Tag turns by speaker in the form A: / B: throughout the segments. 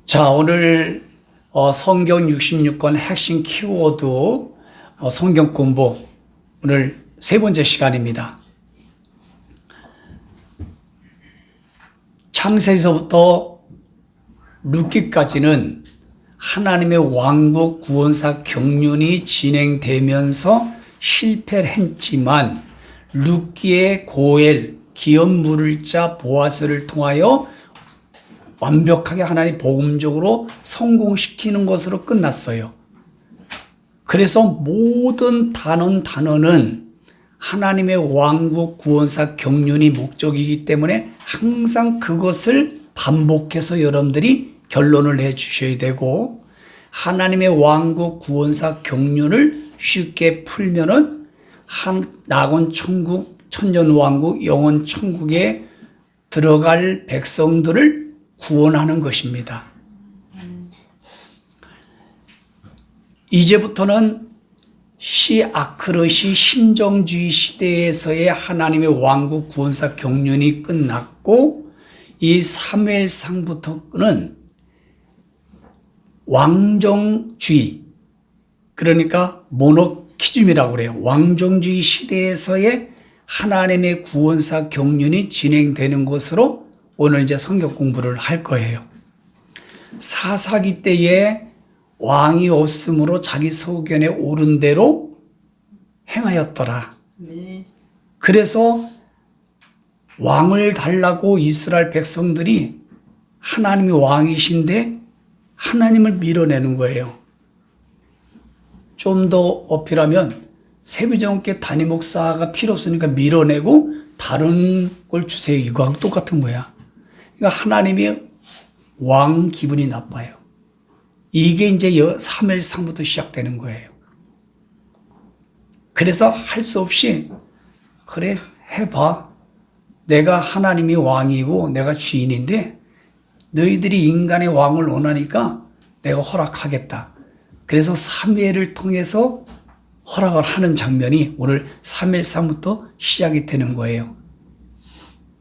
A: 자, 오늘 성경 66권 핵심 키워드 성경 공부 오늘 세 번째 시간입니다. 창세기서부터 룻기까지는 하나님의 왕국 구원사 경륜이 진행되면서 실패를 했지만 룻기의 고엘 기업 물을 자 보아스를 통하여 완벽하게 하나님 복음적으로 성공시키는 것으로 끝났어요. 그래서 모든 단어는 하나님의 왕국 구원사 경륜이 목적이기 때문에 항상 그것을 반복해서 여러분들이 결론을 내주셔야 되고, 하나님의 왕국 구원사 경륜을 쉽게 풀면은 낙원 천국, 천년 왕국, 영원 천국에 들어갈 백성들을 구원하는 것입니다. 이제부터는 시아크르시 신정주의 시대에서의 하나님의 왕국 구원사 경륜이 끝났고, 이 사무엘상부터는 왕정주의, 그러니까 모노키즘이라고 그래요. 왕정주의 시대에서의 하나님의 구원사 경륜이 진행되는 것으로 오늘 이제 성경 공부를 할 거예요. 사사기 때에 왕이 없으므로 자기 소견에 옳은 대로 행하였더라.
B: 네.
A: 그래서 왕을 달라고 이스라엘 백성들이 하나님이 왕이신데 하나님을 밀어내는 거예요. 좀 더 어필하면 세비정교회 담임 목사가 필요 없으니까 밀어내고 다른 걸 주세요. 이거하고 똑같은 거야. 그러니까 하나님이 왕 기분이 나빠요. 이게 이제 사무엘상부터 시작되는 거예요. 그래서 할 수 없이 그래 해봐. 내가 하나님이 왕이고 내가 주인인데 너희들이 인간의 왕을 원하니까 내가 허락하겠다. 그래서 사무엘을 통해서 허락을 하는 장면이 오늘 사무엘상부터 시작이 되는 거예요.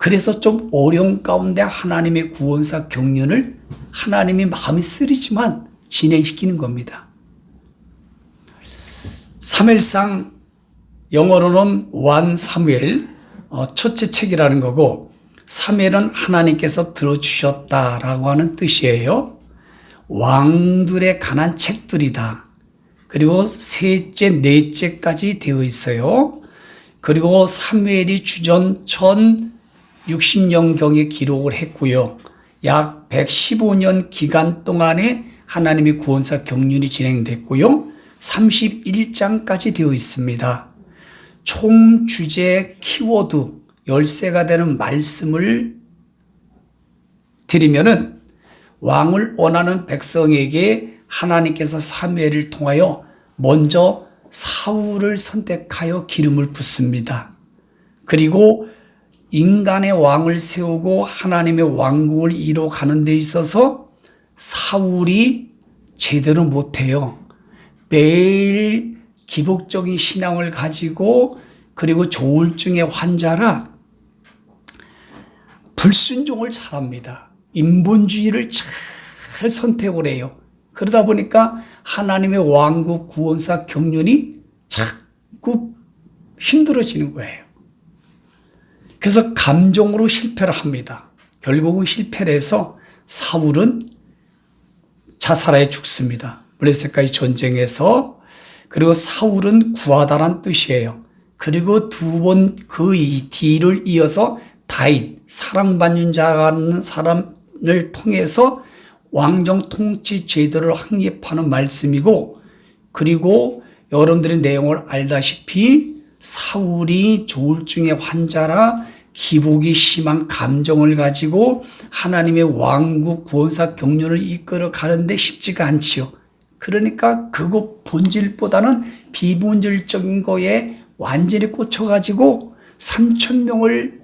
A: 그래서 좀 어려운 가운데 하나님의 구원사 경륜을 하나님이 마음이 쓰리지만 진행시키는 겁니다. 사무엘상 영어로는 1 사무엘 첫째 책이라는 거고, 사무엘은 하나님께서 들어주셨다라고 하는 뜻이에요. 왕들에 관한 책들이다. 그리고 셋째, 넷째까지 되어 있어요. 그리고 사무엘이 주전 1060년경에 기록을 했고요. 약 115년 기간 동안에 하나님의 구원사 경륜이 진행됐고요. 31장까지 되어 있습니다. 총 주제 키워드 13가 되는 말씀을 드리면은, 왕을 원하는 백성에게 하나님께서 사무엘을 통하여 먼저 사울을 선택하여 기름을 붓습니다. 그리고 인간의 왕을 세우고 하나님의 왕국을 이뤄가는 데 있어서 사울이 제대로 못해요. 매일 기복적인 신앙을 가지고, 그리고 조울증의 환자라 불순종을 잘합니다. 인본주의를 잘 선택을 해요. 그러다 보니까 하나님의 왕국 구원사 경륜이 자꾸 힘들어지는 거예요. 그래서 감정으로 실패를 합니다. 결국은 실패를 해서 사울은 자살하여 죽습니다. 블레셋과의 전쟁에서. 그리고 사울은 구하다란 뜻이에요. 그리고 두 번 그 뒤를 이어서 다윗, 사랑받는 자라는 사람을 통해서 왕정 통치 제도를 확립하는 말씀이고, 그리고 여러분들의 내용을 알다시피 사울이 조울증의 환자라 기복이 심한 감정을 가지고 하나님의 왕국 구원사 경륜을 이끌어 가는데 쉽지가 않지요. 그러니까 그거 본질보다는 비본질적인 거에 완전히 꽂혀가지고 3,000명을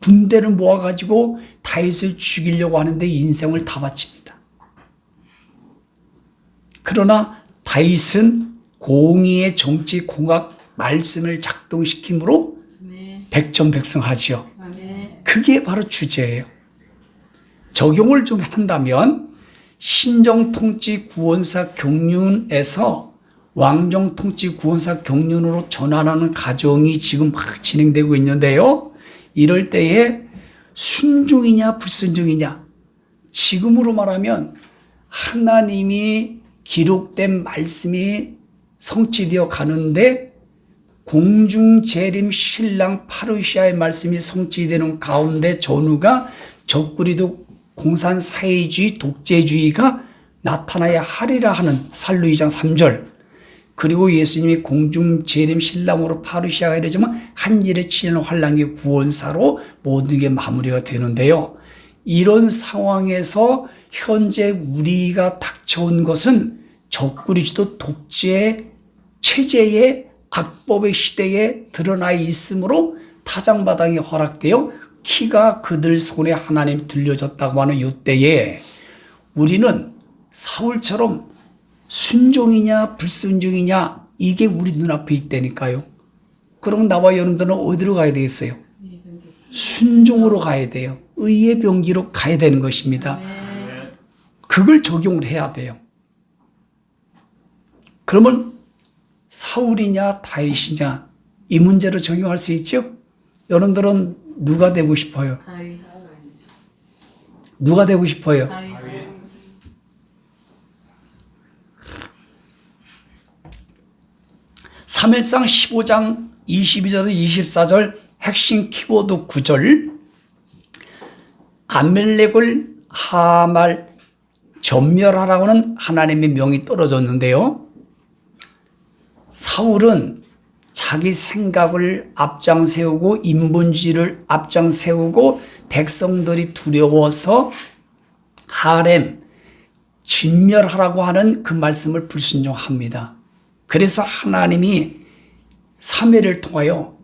A: 군대를 모아가지고 다윗을 죽이려고 하는데 인생을 다 바칩니다. 그러나 다윗은 공의의 정치 공학 말씀을 작동시킴으로 백전백승하지요. 그게 바로 주제예요. 적용을 좀 한다면 신정통치구원사 경륜에서 왕정통치구원사 경륜으로 전환하는 과정이 지금 막 진행되고 있는데요. 이럴 때에 순종이냐 불순종이냐, 지금으로 말하면 하나님이 기록된 말씀이 성취되어 가는데 공중재림 신랑 파르시아의 말씀이 성취되는 가운데 전후가 적그리도 공산사회주의 독재주의가 나타나야 하리라 하는 살루 2장 3절, 그리고 예수님이 공중재림 신랑으로 파르시아가 이르지만 한일에 치는 환란의 구원사로 모든 게 마무리가 되는데요. 이런 상황에서 현재 우리가 닥쳐온 것은 적그리스도 독재 체제의 악법의 시대에 드러나 있으므로 타작마당이 허락되어 키가 그들 손에 하나님 들려졌다고 하는 이때에 우리는 사울처럼 순종이냐 불순종이냐, 이게 우리 눈앞에 있다니까요. 그럼 나와 여러분들은 어디로 가야 되겠어요? 순종으로 가야 돼요. 의의 병기로 가야 되는 것입니다. 그걸 적용을 해야 돼요. 그러면 사울이냐 다윗이냐, 이 문제로 적용할 수 있죠? 여러분들은 누가 되고 싶어요? 누가 되고 싶어요? 사무엘상 15장 22절에서 24절 핵심 키워드 9절, 아멜렉을 하말 전멸하라고는 하나님의 명이 떨어졌는데요. 사울은 자기 생각을 앞장 세우고 인본주의를 앞장 세우고 백성들이 두려워서 하렘 진멸하라고 하는 그 말씀을 불순종합니다. 그래서 하나님이 사무엘을 통하여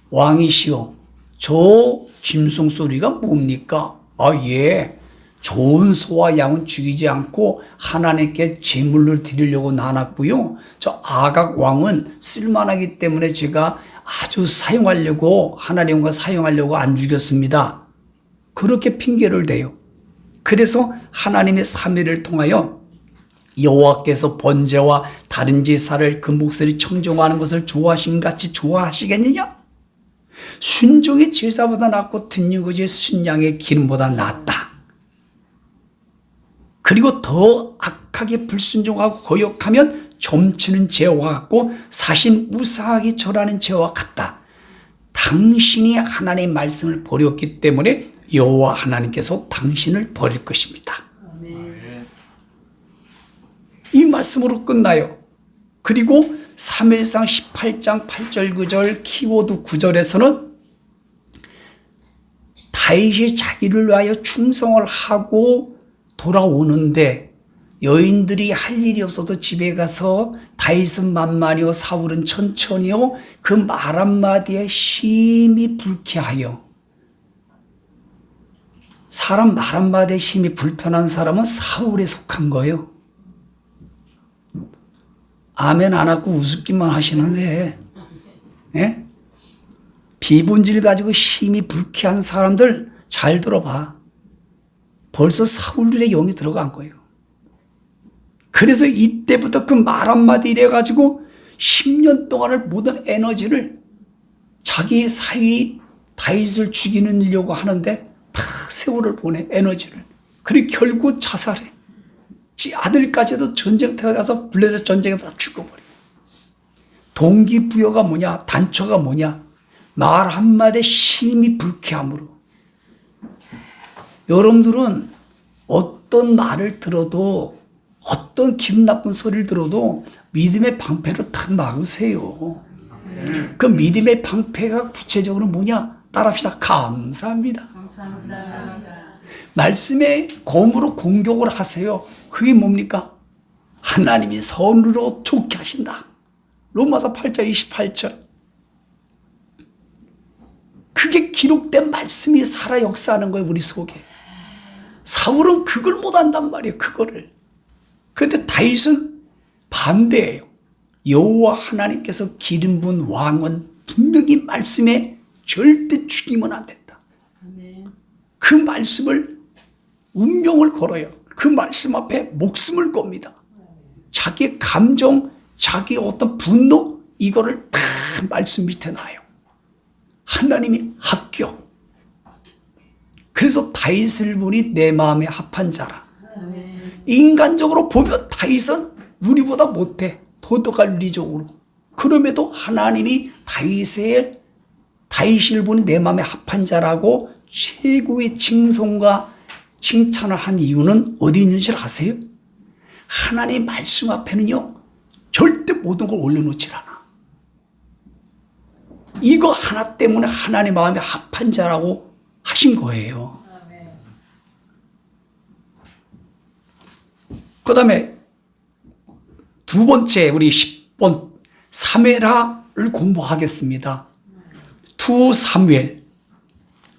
A: 왕이시여, 저 짐승 소리가 뭡니까? 예, 좋은 소와 양은 죽이지 않고 하나님께 제물을 드리려고 나눴고요. 저 아각 왕은 쓸만하기 때문에 제가 아주 사용하려고, 하나님과 사용하려고 안 죽였습니다. 그렇게 핑계를 대요. 그래서 하나님의 사무엘을 통하여 여호와께서 번제와 다른 제사를 그 목소리 청종하는 것을 좋아하신 같이 좋아하시겠느냐? 순종의 제사보다 낫고 듣는 것이 순양의 기름보다 낫다. 그리고 더 악하게 불순종하고 거역하면 점치는 죄와 같고 사신 무사하게 절하는 죄와 같다. 당신이 하나님의 말씀을 버렸기 때문에 여호와 하나님께서 당신을 버릴 것입니다. 이 말씀으로 끝나요. 그리고 사무엘상 18장 8절 9절 키워드 9절에서는 다윗이 자기를 위하여 충성을 하고 돌아오는데 여인들이 할 일이 없어서 집에 가서 다윗은 만만히요 사울은 천천히요, 그 말 한마디에 심히 불쾌하여, 사람 말 한마디에 심히 불편한 사람은 사울에 속한 거예요. 아멘 안 하고 우습기만 하시는데, 예? 비본질 가지고 심히 불쾌한 사람들 잘 들어봐. 벌써 사울들의 영이 들어간 거예요. 그래서 이때부터 그 말 한마디 이래가지고 10년 동안을 모든 에너지를 자기의 사위 다윗을 죽이려고 하는데 다 세월을 보내, 에너지를. 그리고 결국 자살해. 지 아들까지도 전쟁터에 가서 블레셋 전쟁에서 다 죽어버려. 동기부여가 뭐냐, 단초가 뭐냐, 말 한마디에 심히 불쾌함으로. 여러분들은 어떤 말을 들어도, 어떤 기분 나쁜 소리를 들어도 믿음의 방패로 탁 막으세요. 그 믿음의 방패가 구체적으로 뭐냐? 따라합시다. 감사합니다.
B: 감사합니다.
A: 말씀의 검으로 공격을 하세요. 그게 뭡니까? 하나님이 선으로 좋게 하신다. 로마서 8장 28절. 그게 기록된 말씀이 살아 역사하는 거예요, 우리 속에. 사울은 그걸 못한단 말이에요, 그거를. 그런데 다윗은 반대예요. 여호와 하나님께서 기름 부은 왕은 분명히 말씀에 절대 죽이면 안 된다. 그 말씀을 운명을 걸어요. 그 말씀 앞에 목숨을 겁니다. 자기의 감정, 자기의 어떤 분노, 이거를 다 말씀 밑에 놔요. 하나님이 합격. 그래서 다윗을 보니 내 마음에 합한 자라. 인간적으로 보면 다윗은 우리보다 못해. 도덕관리적으로. 그럼에도 하나님이 다윗을 보니 내 마음에 합한 자라고 최고의 칭송과 칭찬을 한 이유는 어디 있는 줄 아세요? 하나님 말씀 앞에는요, 절대 모든 걸 올려놓질 않아. 이거 하나 때문에 하나님 마음에 합한 자라고 하신 거예요. 그 다음에 두 번째 우리 10번 사무엘하를 공부하겠습니다. 2 사무엘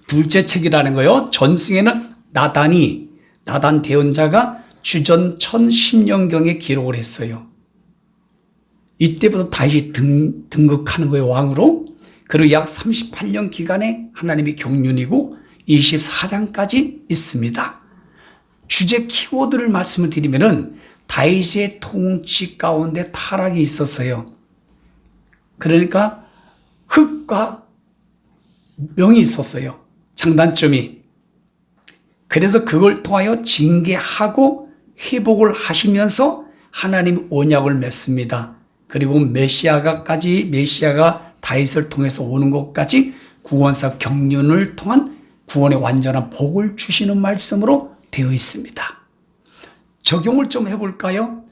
A: 둘째 책이라는 거요. 전승에는 나단 대언자가 주전 1010년경에 기록을 했어요. 이때부터 다시 등극하는 거예요, 왕으로. 그리고 약 38년 기간에 하나님이 경륜이고 24장까지 있습니다. 주제 키워드를 말씀을 드리면은 다윗의 통치 가운데 타락이 있었어요. 그러니까 흑과 명이 있었어요. 장단점이. 그래서 그걸 통하여 징계하고 회복을 하시면서 하나님 언약을 맺습니다. 그리고 메시아가 다윗을 통해서 오는 것까지 구원사 경륜을 통한 구원의 완전한 복을 주시는 말씀으로 되어 있습니다. 적용을 좀 해볼까요?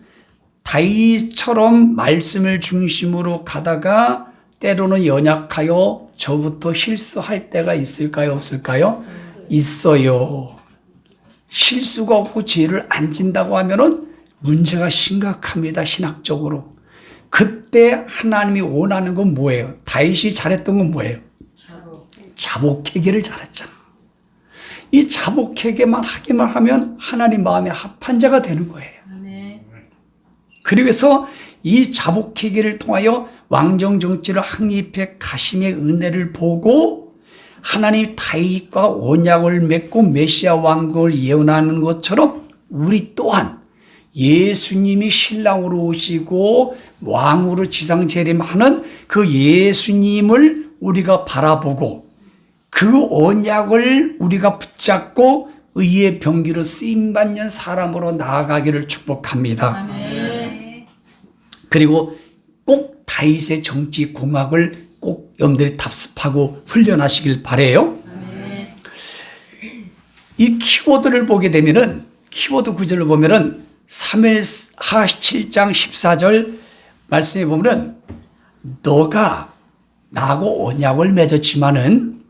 A: 다윗처럼 말씀을 중심으로 가다가 때로는 연약하여 저부터 실수할 때가 있을까요? 없을까요? 있어요. 실수가 없고 죄를 안 진다고 하면은 문제가 심각합니다. 신학적으로. 그때 하나님이 원하는 건 뭐예요? 다윗이 잘했던 건 뭐예요? 자복회개를 잘했잖아. 이 자복회개만 하기만 하면 하나님 마음에 합한 자가 되는 거예요. 그래서 이 자복회개를 통하여 왕정 정치를 확립해 가심의 은혜를 보고 하나님 다윗과 언약을 맺고 메시아 왕국을 예언하는 것처럼 우리 또한 예수님이 신랑으로 오시고 왕으로 지상 재림하는 그 예수님을 우리가 바라보고 그 언약을 우리가 붙잡고 의의 병기로 쓰임받는 사람으로 나아가기를 축복합니다. 아멘. 그리고 꼭 다윗의 정치 공학을 꼭 여러분들이 답습하고 훈련하시길 바라요. 아멘. 이 키워드를 보게 되면은 키워드 구절을 보면은 3하 7장 14절 말씀에 보면은 너가 나하고 언약을 맺었지만은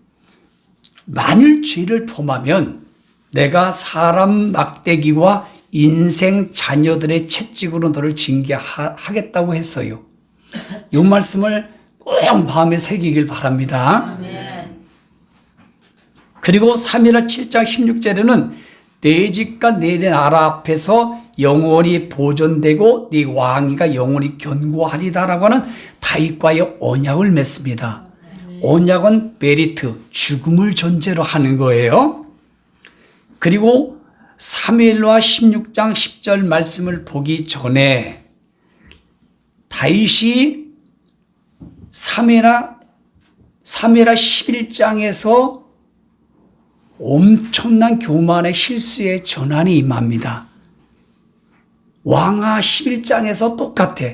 A: 만일 죄를 범하면 내가 사람 막대기와 인생 자녀들의 채찍으로 너를 징계하겠다고 했어요. 이 말씀을 꼭 마음에 새기길 바랍니다. 아멘. 그리고 3일하 7장 16절에는 내 집과 내 나라 앞에서 영원히 보존되고 네 왕위가 영원히 견고하리다라고 하는 다윗과의 언약을 맺습니다. 언약은 베리트, 죽음을 전제로 하는 거예요. 그리고 사무엘하 16장 10절 말씀을 보기 전에 다윗이 사무엘하 11장에서 엄청난 교만의 실수의 전환이 임합니다. 왕하 11장에서 똑같아.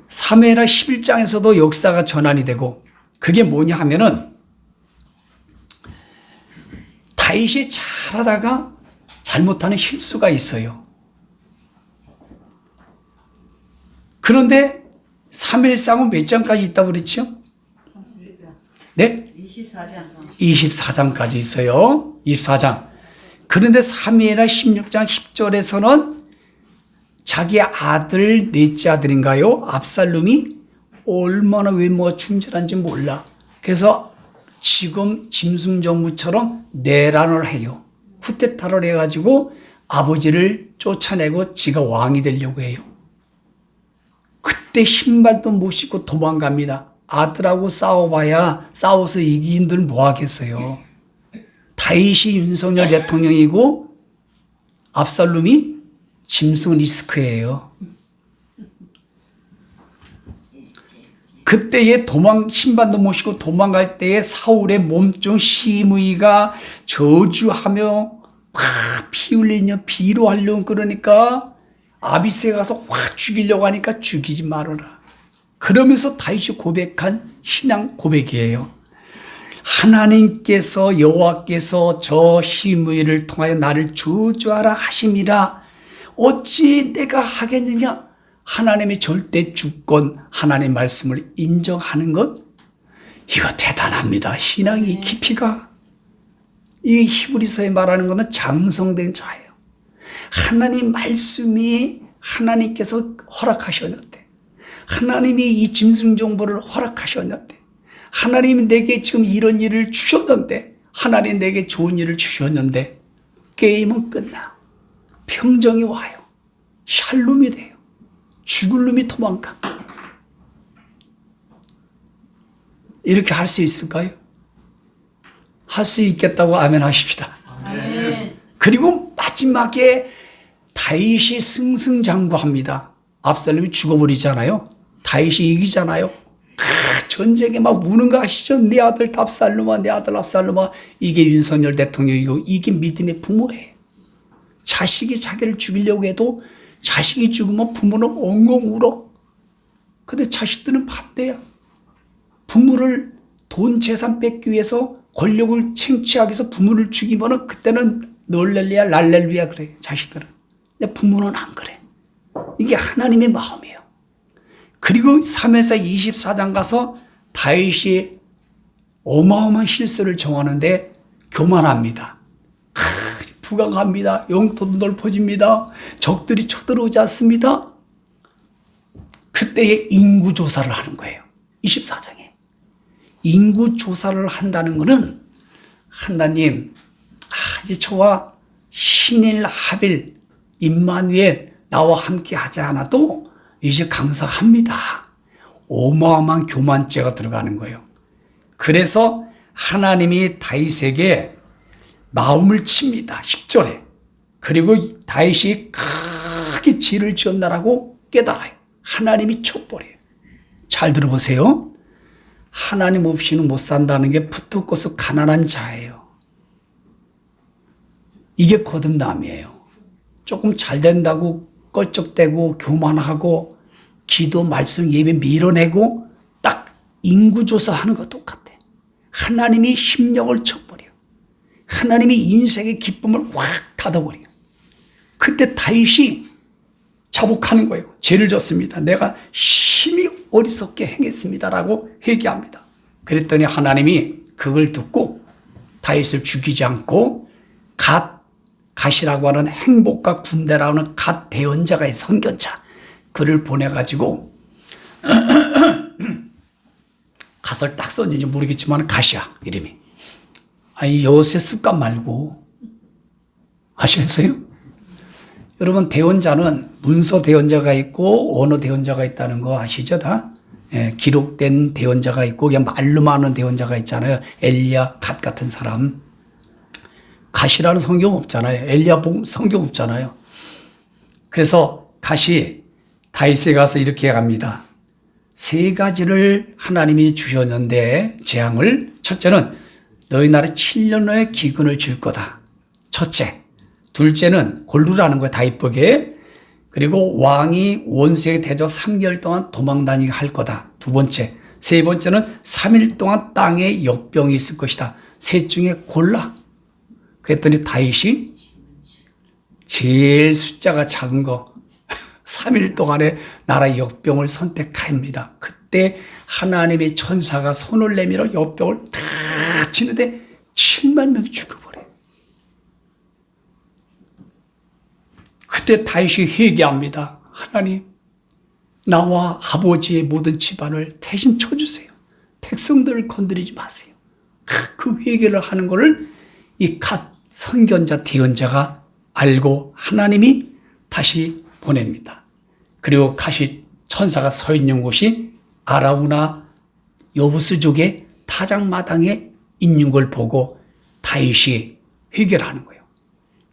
A: 사무엘하 11장에서도 역사가 전환이 되고 그게 뭐냐 하면은 다윗이 잘하다가 잘못하는 실수가 있어요. 그런데 사무엘상은 몇 장까지 있다고 그랬죠? 31장. 네? 24장까지 있어요. 24장. 그런데 사무엘하 16장 10절에서는 자기 아들, 넷째 아들인가요? 압살롬이 얼마나 외모가 충실한지 몰라. 그래서 지금 짐승정부처럼 내란을 해요. 쿠데타를 해가지고 아버지를 쫓아내고 지가 왕이 되려고 해요. 그때 신발도 못 신고 도망갑니다. 아들하고 싸워서 이긴들 뭐 하겠어요. 다윗이 윤석열 대통령이고 압살롬이 짐승 리스크예요. 그때에 신반도 모시고 도망갈 때에 사울의 몸중 시므이가 저주하며 확 피 흘리며 비로 하려고 그러니까 아비새가 가서 확 죽이려고 하니까 죽이지 말아라. 그러면서 다윗이 고백한 신앙 고백이에요. 하나님께서 여호와께서 저 시므이를 통하여 나를 저주하라 하심이라 어찌 내가 하겠느냐. 하나님의 절대 주권, 하나님의 말씀을 인정하는 것, 이거 대단합니다. 신앙의 깊이가. 이 히브리서에 말하는 것은 장성된 자예요. 하나님 말씀이 하나님께서 허락하셨는데, 하나님이 이 짐승 정보를 허락하셨는데, 하나님이 내게 지금 이런 일을 주셨는데, 하나님 내게 좋은 일을 주셨는데, 게임은 끝나. 평정이 와요. 샬롬이 돼요. 죽을 놈이 도망가. 이렇게 할 수 있을까요? 할 수 있겠다고 아멘 하십시다.
B: 아멘.
A: 그리고 마지막에 다윗이 승승장구합니다. 압살롬이 죽어버리잖아요. 다윗이 이기잖아요. 전쟁에 막 우는 거 아시죠? 내 아들 압살롬아, 내 아들 압살롬아. 이게 윤석열 대통령이고 이게 믿음의 부모예요. 자식이 자기를 죽이려고 해도 자식이 죽으면 부모는 엉엉 울어. 근데 자식들은 반대야. 부모를 돈 재산 뺏기 위해서 권력을 챙취하기 위해서 부모를 죽이면 그때는 널렐리야 랄렐루야 그래 자식들은. 근데 부모는 안 그래. 이게 하나님의 마음이에요. 그리고 3회사 24장 가서 다윗이 어마어마한 실수를 정하는데 교만합니다. 부강합니다. 영토도 넓어집니다. 적들이 쳐들어오지 않습니다. 그때의 인구조사를 하는 거예요. 24장에. 인구조사를 한다는 것은 하나님, 이제 저와 신일 하빌 임마누엘 나와 함께 하지 않아도 이제 강성합니다. 어마어마한 교만죄가 들어가는 거예요. 그래서 하나님이 다윗에게 마음을 칩니다. 10절에. 그리고 다윗이 크게 죄를 지었다라고 깨달아요. 하나님이 쳐버려요. 잘 들어보세요. 하나님 없이는 못 산다는 게 푸트고스 가난한 자예요. 이게 거듭남이에요. 조금 잘 된다고 껄쩍대고 교만하고 기도 말씀 예배 밀어내고 딱 인구조사하는 거 똑같아. 하나님이 심령을 쳐버려. 하나님이 인생의 기쁨을 확 닫아버려. 그때 다윗이 자복하는 거예요. 죄를 졌습니다. 내가 심히 어리석게 행했습니다라고 회개합니다. 그랬더니 하나님이 그걸 듣고 다윗을 죽이지 않고 갓이라고 하는 행복과 군대라고 하는 갓 대언자가 선견자 그를 보내가지고 갓을 딱 썼는지 모르겠지만 갓이야 이름이. 아니 여세 습관 말고 아시겠어요? 여러분 대언자는 문서 대언자가 있고 언어 대언자가 있다는 거 아시죠 다? 예, 기록된 대언자가 있고 그냥 말로만 하는 대언자가 있잖아요. 엘리야 갓 같은 사람. 갓이라는 성경 없잖아요. 엘리야 성경 없잖아요. 그래서 갓이 다윗에 가서 이렇게 합니다. 세 가지를 하나님이 주셨는데 재앙을 첫째는 너희 나라에 7년 후에 기근을 줄 거다. 첫째. 둘째는 골루라는 거야 다윗복에. 그리고 왕이 원수에게 대적 3개월 동안 도망다니게 할 거다. 두 번째. 세 번째는 3일 동안 땅에 역병이 있을 것이다. 셋 중에 골라. 그랬더니 다윗이 제일 숫자가 작은 거 3일 동안에 나라 역병을 선택합니다. 그때 하나님의 천사가 손을 내밀어 역병을 다 치는데 7만 명이 죽어버려요. 그때 다윗이 회개합니다. 하나님, 나와 아버지의 모든 집안을 대신 쳐주세요. 백성들을 건드리지 마세요. 그 회개를 하는 것을 이 갓 선견자 대언자가 알고 하나님이 다시 보냅니다. 그리고 갓이 천사가 서 있는 곳이 아라우나 여부스족의 타작마당에 있는 걸 보고 다윗이 회개를 하는 거예요.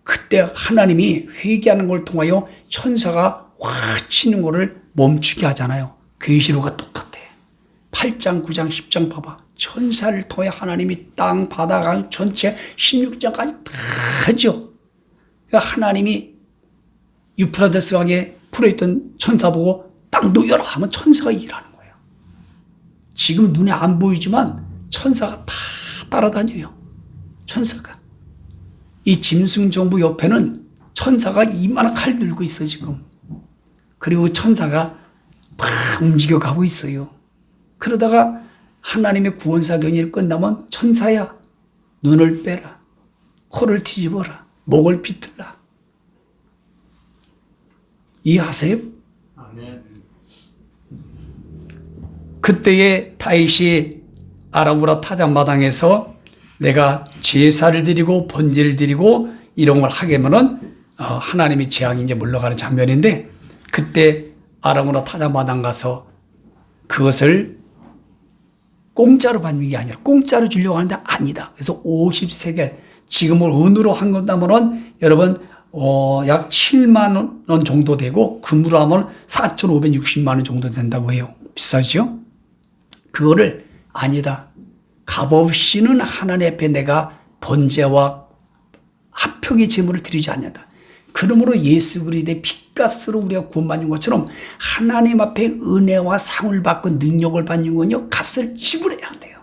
A: 그때 하나님이 회개하는 걸 통하여 천사가 확 치는 거를 멈추게 하잖아요. 계시록과 똑같아. 8장, 9장, 10장 봐봐. 천사를 통해 하나님이 땅, 바다, 강 전체 16장까지 다 하죠. 그러니까 하나님이 유프라데스 강에 풀어있던 천사 보고 땅 놓여라 하면 천사가 일하는 거예요. 지금 눈에 안 보이지만 천사가 다 따라다녀요. 천사가. 이 짐승정부 옆에는 천사가 이만한 칼 들고 있어 지금. 그리고 천사가 막 움직여가고 있어요. 그러다가 하나님의 구원사 경일 끝나면 천사야 눈을 빼라. 코를 뒤집어라. 목을 비틀라. 이해하세요?
B: 아멘.
A: 그때에 다윗이 아라브라 타작마당에서 내가 제사를 드리고 번제를 드리고 이런 걸 하게 하면은 하나님의 재앙이 이제 물러가는 장면인데 그때 아라브라 타작마당 가서 그것을 공짜로 받는 게 아니라 공짜로 주려고 하는데 아니다. 그래서 50세겔 지금을 은으로 한 건다면은 여러분 약 7만 원 정도 되고 금으로 하면 4,560만 원 정도 된다고 해요. 비싸죠? 그거를 아니다. 값없이는 하나님 앞에 내가 번제와 합평의 제물을 드리지 않는다. 그러므로 예수 그리스도의 핏값으로 우리가 구원받는 것처럼 하나님 앞에 은혜와 상을 받고 능력을 받는 건요 값을 지불해야 돼요.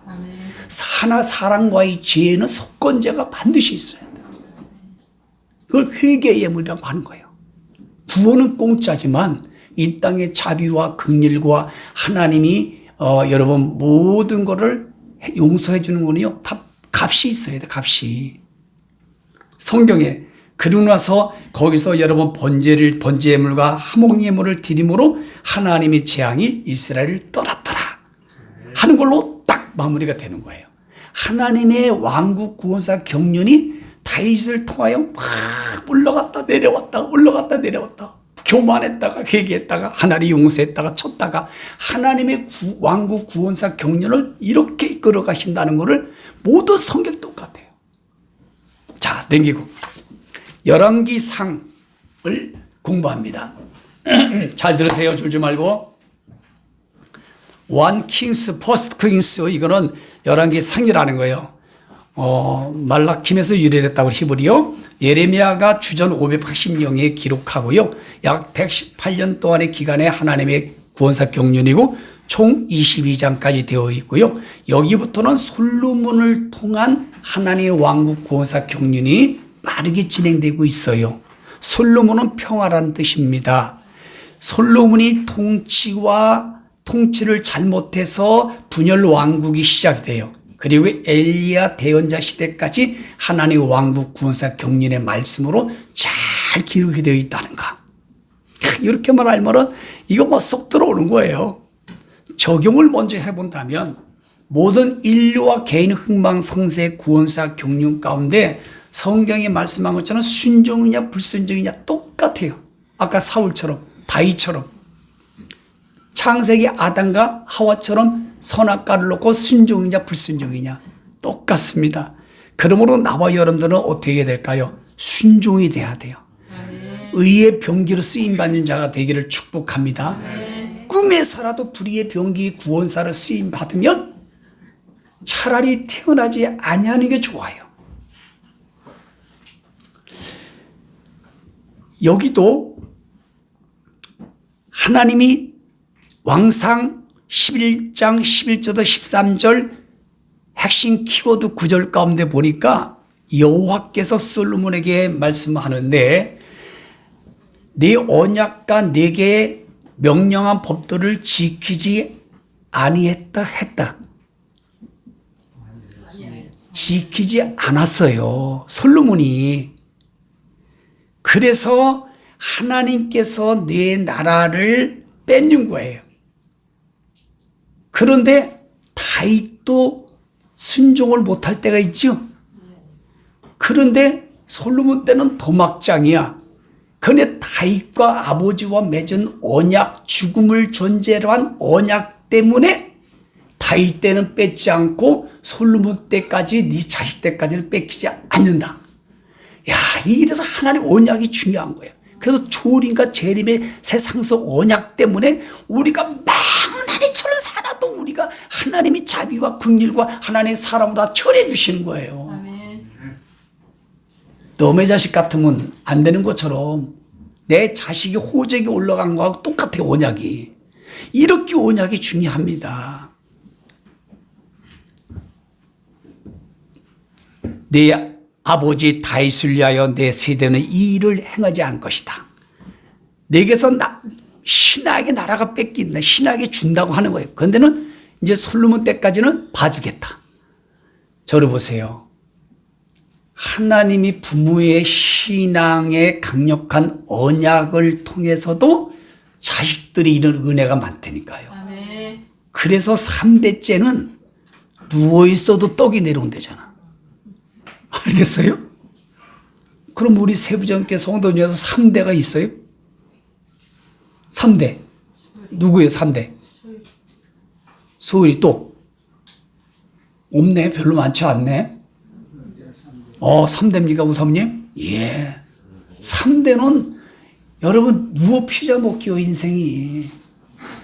A: 하나 사람과의 죄에는 속건제가 반드시 있어야 돼요. 그걸 회개의 예물이라고 하는 거예요. 구원은 공짜지만 이 땅의 자비와 긍휼과 하나님이 여러분 모든 것을 용서해 주는 거는요 다 값이 있어야 돼. 값이 성경에 그러고 나서 거기서 여러분 번제 예물과 화목 예물을 드림으로 하나님의 재앙이 이스라엘을 떠났더라 하는 걸로 딱 마무리가 되는 거예요. 하나님의 왕국 구원사 경륜이 다윗을 통하여 막 올라갔다 내려왔다 올라갔다 내려왔다 교만했다가 회개했다가 하나님 용서했다가 쳤다가 하나님의 왕국 구원사 경륜을 이렇게 이끌어 가신다는 것을 모든 성경이 똑같아요. 자, 넘기고 열왕기상을 공부합니다. 잘 들으세요. 줄지 말고. One Kings, First Kings 이거는 열왕기상이라는 거예요. 말라킴에서 유래됐다고 히브리요. 예레미야가 주전 580년에 기록하고요. 약 118년 동안의 기간에 하나님의 구원사 경륜이고 총 22장까지 되어 있고요. 여기부터는 솔로몬을 통한 하나님의 왕국 구원사 경륜이 빠르게 진행되고 있어요. 솔로몬은 평화라는 뜻입니다. 솔로몬이 통치를 잘못해서 분열 왕국이 시작돼요. 그리고 엘리야 대언자 시대까지 하나님의 왕국 구원사 경륜의 말씀으로 잘 기록이 되어 있다는 거. 이렇게만 알면은 이거 뭐 쏙 들어오는 거예요. 적용을 먼저 해본다면 모든 인류와 개인 흥망성쇠 구원사 경륜 가운데 성경이 말씀한 것처럼 순종이냐 불순종이냐 똑같아요. 아까 사울처럼 다윗처럼 창세기 아담과 하와처럼 선악과를 놓고 순종이냐 불순종이냐 똑같습니다. 그러므로 나와 여러분들은 어떻게 해야 될까요? 순종이 돼야 돼요. 의의 병기로 쓰임받는 자가 되기를 축복합니다. 꿈에서라도 불의의 병기 구원사를 쓰임받으면 차라리 태어나지 아니하는 게 좋아요. 여기도 하나님이 왕상 11장 11절부터 13절 핵심 키워드 9절 가운데 보니까 여호와께서 솔로몬에게 말씀하는데 네 언약과 네게 명령한 법도를 지키지 아니했다 했다. 지키지 않았어요. 솔로몬이. 그래서 하나님께서 내 나라를 뺏는 거예요. 그런데 다윗도 순종을 못할 때가 있죠. 그런데 솔로몬 때는 더 막장이야. 그런데 다윗과 아버지와 맺은 언약, 죽음을 전제로 한 언약 때문에 다윗 때는 뺏지 않고 솔로몬 때까지 네 자식 때까지는 뺏기지 않는다. 야, 이래서 하나님 언약이 중요한 거예요. 그래서 조림과 재림의 세상서 언약 때문에 우리가 망나니처럼 살아도 우리가 하나님이 자비와 긍휼과 하나님의 사랑을 다 처리해 주시는 거예요.
B: 아멘.
A: 너의 자식 같으면 안 되는 것처럼 내 자식이 호적이 올라간 거하고 똑같아요. 언약이. 이렇게 언약이 중요합니다. 내 아버지 다윗을 위하여 내 세대는 이 일을 행하지 않을 것이다. 내게서 신하에게 나라가 뺏긴다. 신하에게 준다고 하는 거예요. 그런데는 이제 솔로몬 때까지는 봐주겠다. 저를 보세요. 하나님이 부모의 신앙의 강력한 언약을 통해서도 자식들이 이런 은혜가 많다니까요.
B: 아멘.
A: 그래서 3대째는 누워있어도 떡이 내려온대잖아. 알겠어요? 그럼 우리 세부정교 성도 중에서 3대가 있어요? 3대. 누구예요, 3대? 소율이 또? 없네. 별로 많지 않네. 3대입니까, 우사님? 예. 3대는 여러분, 누워 피자 먹기요, 인생이.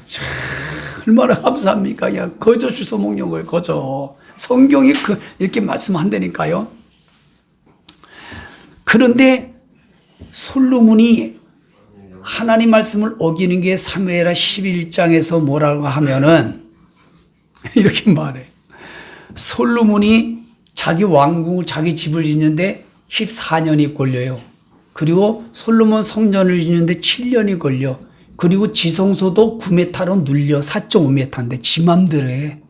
A: 참, 얼마나 감사합니까? 그냥 거저 주워 먹는 거예요, 거저. 성경이 이렇게 말씀한다니까요. 그런데 솔로몬이 하나님 말씀을 어기는 게 사무엘하 11장에서 뭐라고 하면은 이렇게 말해. 솔로몬이 자기 왕궁, 자기 집을 짓는데 14년이 걸려요. 그리고 솔로몬 성전을 짓는데 7년이 걸려. 그리고 지성소도 9m로 눌려. 4.5m인데 지 맘대로 해.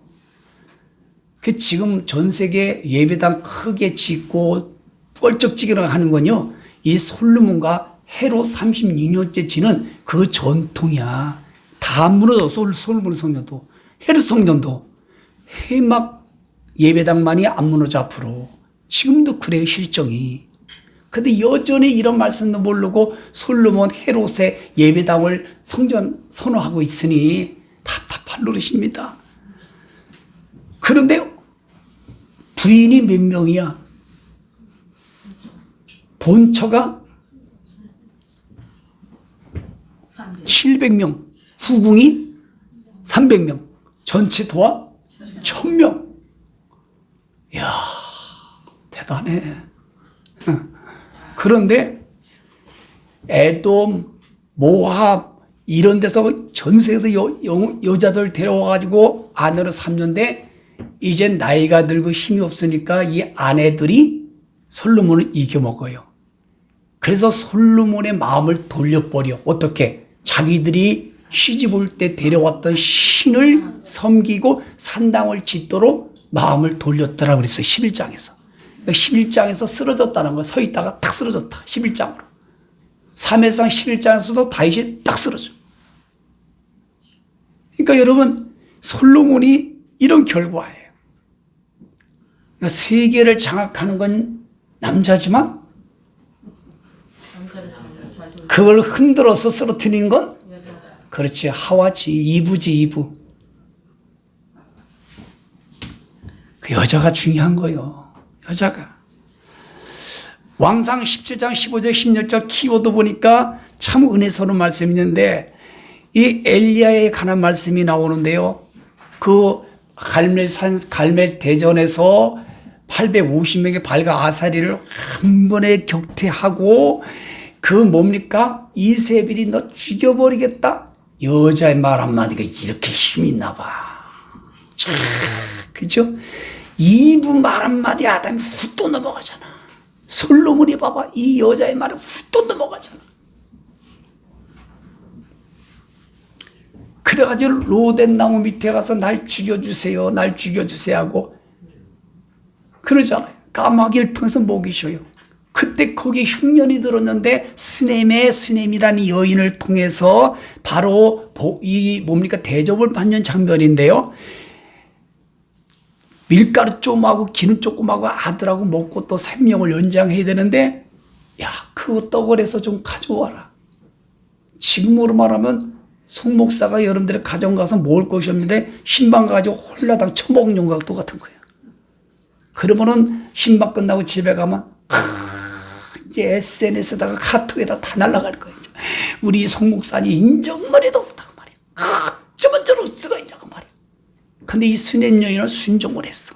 A: 그 지금 전 세계 예배당 크게 짓고 껄쩍지기나 하는 건요, 이 솔로몬과 헤롯 36년째 지는 그 전통이야. 다 무너져. 솔로몬 성전도 헤롯 성전도 해막 예배당만이 안 무너져. 앞으로 지금도 그래요, 실정이. 근데 여전히 이런 말씀도 모르고 솔로몬 헤롯의 예배당을 성전 선호하고 있으니 답답할 노릇입니다. 그런데 부인이 몇 명이야? 본처가 700명, 후궁이 300명, 전체 도와 1000명. 이야, 대단해. 그런데 에돔, 모압 이런 데서 전 세계에서 여자들 데려와가지고 아내로 삼는데 이제 나이가 들고 힘이 없으니까 이 아내들이 솔로몬을 이겨먹어요. 그래서 솔로몬의 마음을 돌려버려. 어떻게? 자기들이 시집 올 때 데려왔던 신을 섬기고 산당을 짓도록 마음을 돌렸더라 그랬어요. 11장에서. 11장에서 쓰러졌다는 거야. 서 있다가 탁 쓰러졌다. 11장으로. 3회상 11장에서도 다윗이 딱 쓰러져. 그러니까 여러분, 솔로몬이 이런 결과예요. 그러니까 세계를 장악하는 건 남자지만 그걸 흔들어서 쓰러뜨리는 건 그렇지, 하와지, 이브지, 이브. 그 여자가 중요한 거예요. 여자가. 왕상 17장 15절 16절 키워드 보니까 참 은혜스러운 말씀이 있는데 이 엘리야에 관한 말씀이 나오는데요. 그 갈멜 대전에서 850명의 발과 아사리를 한 번에 격퇴하고 그 뭡니까? 이세벨이 너 죽여버리겠다. 여자의 말 한마디가 이렇게 힘이 있나 봐. 그죠? 이브 말 한마디 아담이 훅 넘어가잖아. 솔로몬이 봐봐. 이 여자의 말을 훅 넘어가잖아. 그래가지고 로덴 나무 밑에 가서 날 죽여주세요. 날 죽여주세요 하고 그러잖아요. 까마귀를 통해서 먹이셔요. 그때 거기 흉년이 들었는데 스넴이라는 여인을 통해서 바로 이 뭡니까? 대접을 받는 장면인데요. 밀가루 좀하고 기름 조금하고 아들하고 먹고 또 생명을 연장해야 되는데 야, 그거 떡을 해서 좀 가져와라. 지금으로 말하면 송 목사가 여러분들의 가정 가서 먹을 것이 없는데 신방 가지고 홀라당 처먹는 거하고 똑같은 거예요. 그러면은 신방 끝나고 집에 가면 이제 SNS에다가 카톡에다 다 날아갈 거예요. 우리 송 목사님 인정머리도 없다고 말이에요. 어쩌면 저럴 수가 있냐고 말이에요. 근데 이 수냄 여인은 순종을 했어.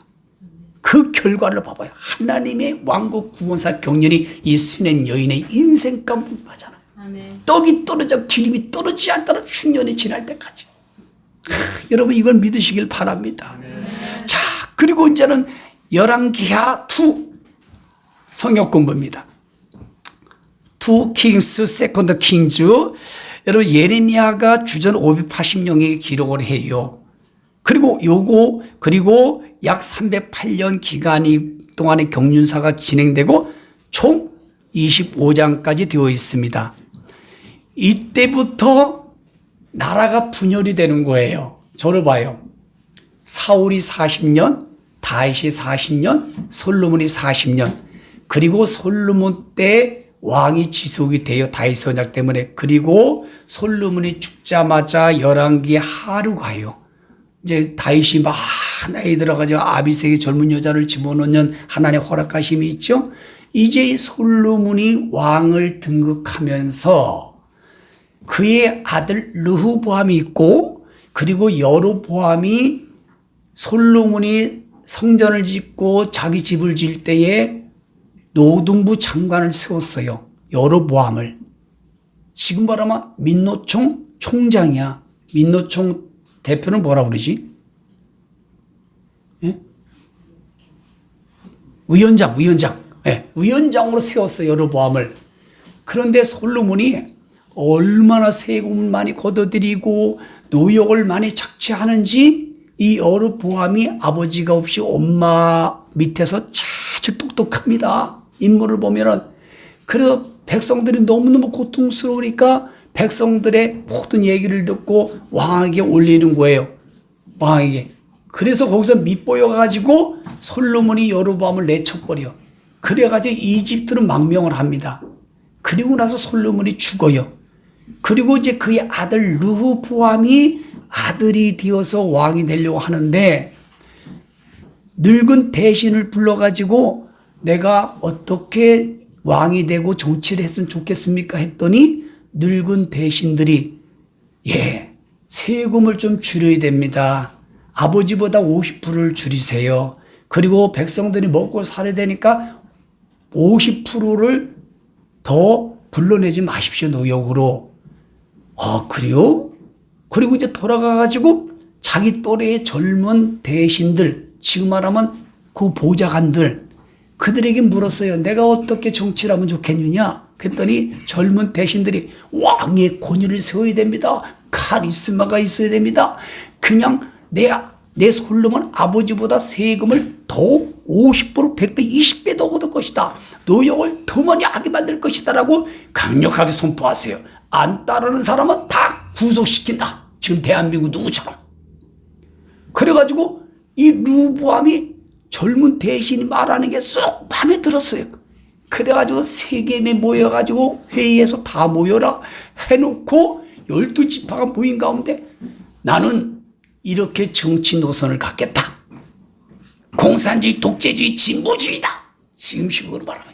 A: 그 결과를 봐봐요. 하나님의 왕국 구원사 경륜이 이 수냄 여인의 인생 감동하잖아요. 떡이 떨어져 기름이 떨어지지 않도록 흉년이 지날 때까지. 여러분 이걸 믿으시길 바랍니다. 자, 그리고 이제는 열왕기하 2 성역 공부입니다. 2 킹스 세컨드 킹즈. 여러분 예레미야가 주전 580년에 기록을 해요. 그리고 약 308년 기간이 동안의 경륜사가 진행되고 총 25장까지 되어 있습니다. 이때부터 나라가 분열이 되는 거예요. 저를 봐요. 사울이 40년, 다윗이 40년, 솔로몬이 40년. 그리고 솔로몬 때 왕이 지속이 돼요. 다윗 선약 때문에. 그리고 솔로몬이 죽자마자 열왕기에 하루 가요. 이제 다윗이 막 나이 들어가지고 아비색의 젊은 여자를 집어넣는 하나님의 허락하심이 있죠. 이제 솔로몬이 왕을 등극하면서 그의 아들 르호보암이 있고 그리고 여로보암이 솔로몬이 성전을 짓고 자기 집을 지을 때에 노동부 장관을 세웠어요. 여로보암을. 지금 말하면 민노총 총장이야. 민노총 대표는 뭐라 그러지? 예? 위원장. 예, 위원장으로 세웠어요. 여로보암을. 그런데 솔로몬이 얼마나 세금을 많이 걷어들이고 노역을 많이 착취하는지 이 여로보암이 아버지가 없이 엄마 밑에서 아주 똑똑합니다. 인물을 보면은. 그래서 백성들이 너무너무 고통스러우니까 백성들의 모든 얘기를 듣고 왕에게 올리는 거예요. 왕에게. 그래서 거기서 밑보여가지고 솔로몬이 여로보암을 내쳐버려. 그래가지고 이집트로 망명을 합니다. 그리고 나서 솔로몬이 죽어요. 그리고 이제 그의 아들 르호보암이 아들이 되어서 왕이 되려고 하는데 늙은 대신을 불러가지고 내가 어떻게 왕이 되고 정치를 했으면 좋겠습니까 했더니 늙은 대신들이 세금을 좀 줄여야 됩니다. 아버지보다 50%를 줄이세요. 그리고 백성들이 먹고 살아야 되니까 50%를 더 불러내지 마십시오. 노역으로. 그래요? 그리고 이제 돌아가가지고 자기 또래의 젊은 대신들, 지금 말하면 그 보좌관들, 그들에게 물었어요. 내가 어떻게 정치를 하면 좋겠느냐? 그랬더니 젊은 대신들이 왕의 권위를 세워야 됩니다. 카리스마가 있어야 됩니다. 그냥 내 솔로몬 아버지보다 세금을 더 50%, 100배, 20배 더 얻을 것이다. 노역을 더 많이 하게 만들 것이다 라고 강력하게 선포하세요. 안 따르는 사람은 다 구속시킨다. 지금 대한민국 누구처럼. 그래가지고 이 르호보암이 젊은 대신이 말하는 게 쏙 마음에 들었어요. 그래가지고 세겜에 모여가지고 회의에서 다 모여라 해놓고 12지파가 모인 가운데 나는 이렇게 정치 노선을 갖겠다. 공산주의, 독재주의, 진보주의다. 지금식으로 말하면.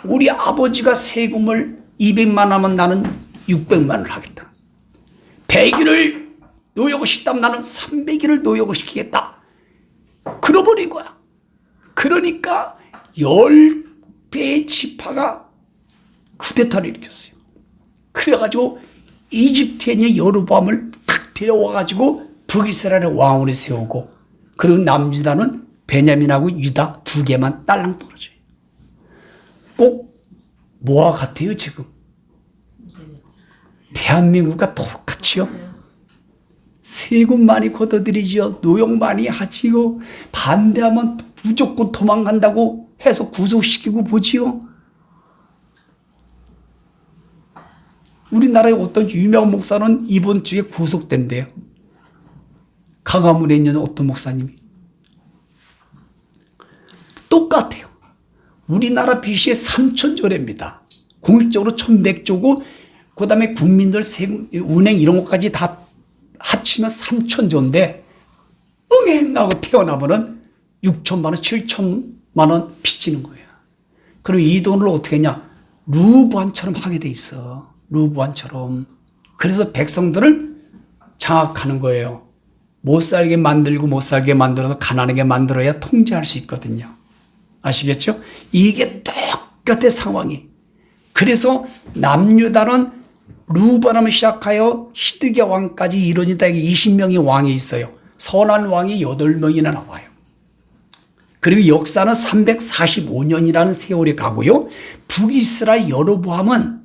A: 우리 아버지가 세금을 200만 하면 나는 600만 원을 하겠다. 100일을 노역을 시키면 나는 300일을 노역을 시키겠다. 그러버린 거야. 그러니까 10배의 지파가 쿠데타를 일으켰어요. 그래가지고 이집트에 있는 여로보암을 탁 데려와가지고 북이스라엘의 왕으로 세우고 그리고 남유다는 베냐민하고 유다 2개만 딸랑 떨어져요. 꼭 뭐와 같아요 지금? 대한민국과 똑같이요. 세금 많이 걷어들이지요. 노역 많이 하지요. 반대하면 무조건 도망간다고 해서 구속시키고 보지요. 우리나라의 어떤 유명 목사는 이번 주에 구속된대요. 강화문에 있는 어떤 목사님이. 똑같아요. 우리나라 빚이 3,000조래입니다. 공식적으로 1,100조고 그 다음에 국민들 세금, 은행 이런 것까지 다 합치면 3,000조인데 응행하고 태어나면은 6천만 원, 7천만 원 빚지는 거예요. 그리고 이 돈을 어떻게 했냐? 루브안처럼 하게 돼 있어. 루브안처럼. 그래서 백성들을 장악하는 거예요. 못 살게 만들고 못 살게 만들어서 가난하게 만들어야 통제할 수 있거든요. 아시겠죠? 이게 똑같은 상황이. 그래서 남유다는 루브안하면 시작하여 시드기야 왕까지 이루어진다. 20명의 왕이 있어요. 선한 왕이 8명이나 나와요. 그리고 역사는 345년이라는 세월이 가고요. 북이스라엘 여로보암은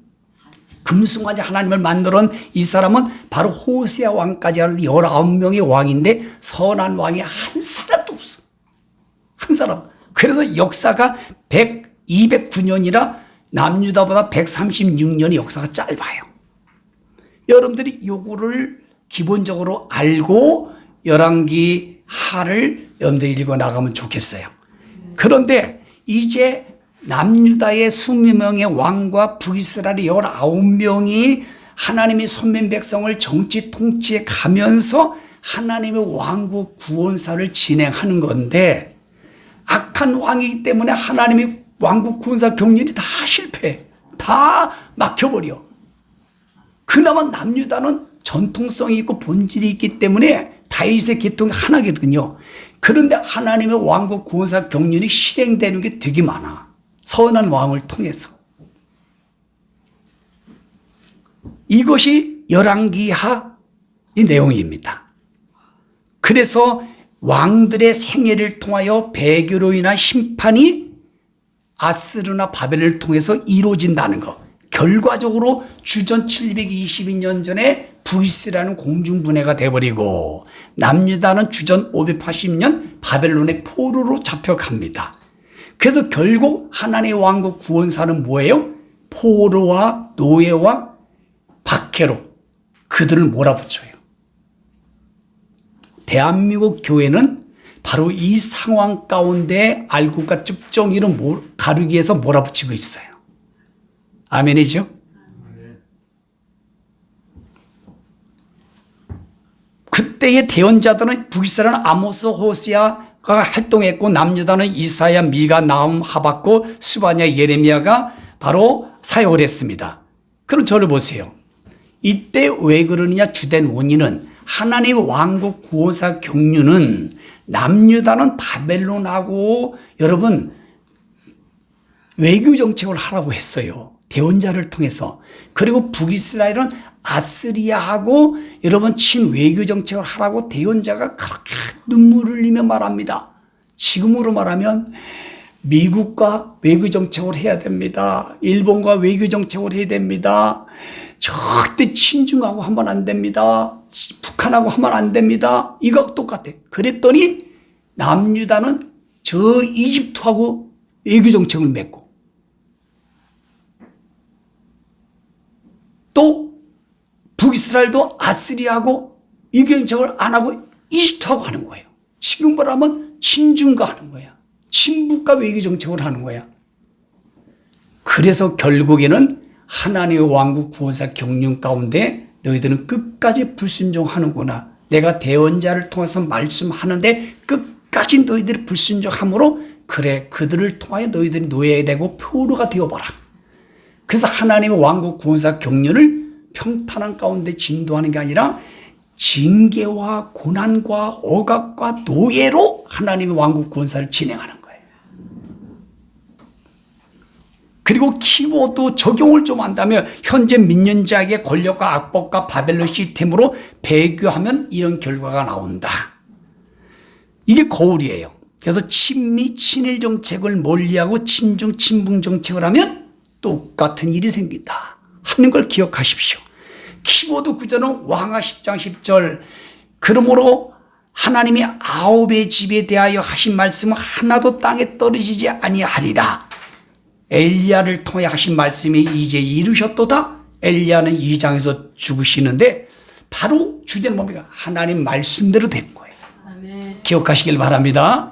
A: 금승아지 하나님을 만들어온 이 사람은 바로 호세아 왕까지 하는 19명의 왕인데 선한 왕이 한 사람도 없어. 한 사람. 그래서 역사가 209년이라 남유다보다 136년의 역사가 짧아요. 여러분들이 요거를 기본적으로 알고 열왕기 하를 여러분들이 읽어 나가면 좋겠어요. 그런데 이제 남유다의 20명의 왕과 북이스라엘의 19명이 하나님의 선민 백성을 정치 통치해 가면서 하나님의 왕국 구원사를 진행하는 건데 악한 왕이기 때문에 하나님의 왕국 구원사 경륜이 다 실패해. 다 막혀버려. 그나마 남유다는 전통성이 있고 본질이 있기 때문에 다윗의 계통이 하나거든요. 그런데 하나님의 왕국 구원사 경륜이 실행되는 게 되게 많아. 선한 왕을 통해서. 이것이 열왕기하 이 내용입니다. 그래서 왕들의 생애를 통하여 배교로 인한 심판이 아스르나 바벨을 통해서 이루어진다는 것. 결과적으로 주전 722년 전에 북이스라엘은 공중분해가 돼버리고 남유다는 주전 580년 바벨론의 포로로 잡혀갑니다. 그래서 결국 하나님의 왕국 구원사는 뭐예요? 포로와 노예와 박해로 그들을 몰아붙여요. 대한민국 교회는 바로 이 상황 가운데 알곡과 쭉정이를 가르기 위해서 몰아붙이고 있어요. 아멘이죠? 그때의 대언자들은 북이스라엘은 아모스, 호세아가 활동했고 남유다는 이사야, 미가, 나훔, 하박국, 스바냐, 예레미야가 바로 사역을 했습니다. 그럼 저를 보세요. 이때 왜 그러느냐 주된 원인은 하나님의 왕국 구원사 경륜은 남유다는 바벨론하고 여러분 외교 정책을 하라고 했어요. 대언자를 통해서. 그리고 북이스라엘은 아스리아하고 여러분 친외교 정책을 하라고 대언자가 그렇게 눈물을 흘리며 말합니다. 지금으로 말하면 미국과 외교 정책을 해야 됩니다. 일본과 외교 정책을 해야 됩니다. 절대 친중하고 하면 안 됩니다. 북한하고 하면 안 됩니다. 이거 똑같아. 그랬더니 남유다는 저 이집트하고 외교 정책을 맺고 또 북이스라엘도 아스리아하고 외교 정책을 안 하고 이집트하고 하는 거예요. 지금 말하면 친중과 하는 거야. 친북과 외교 정책을 하는 거야. 그래서 결국에는 하나님의 왕국 구원사 경륜 가운데 너희들은 끝까지 불순종하는구나. 내가 대언자를 통해서 말씀하는데 끝까지 너희들이 불순종함으로 그래 그들을 통하여 너희들이 노예되고 포로가 되어봐라. 그래서 하나님의 왕국 구원사 경륜을 평탄한 가운데 진도하는 게 아니라 징계와 고난과 억압과 노예로 하나님의 왕국 구원사를 진행하는 거예요. 그리고 키워드 적용을 좀 한다면 현재 민연자에게 권력과 악법과 바벨론 시스템으로 배교하면 이런 결과가 나온다. 이게 거울이에요. 그래서 친미 친일 정책을 멀리하고 친중 친북 정책을 하면 똑같은 일이 생긴다 하는 걸 기억하십시오. 키워드 구절은 왕하 10장 10절 그러므로 하나님이 아홉의 집에 대하여 하신 말씀은 하나도 땅에 떨어지지 아니하리라. 엘리야를 통해 하신 말씀이 이제 이루셨도다. 엘리야는 2장에서 죽으시는데 바로 주제는 뭡니까? 하나님 말씀대로 된 거예요. 아멘. 기억하시길 바랍니다.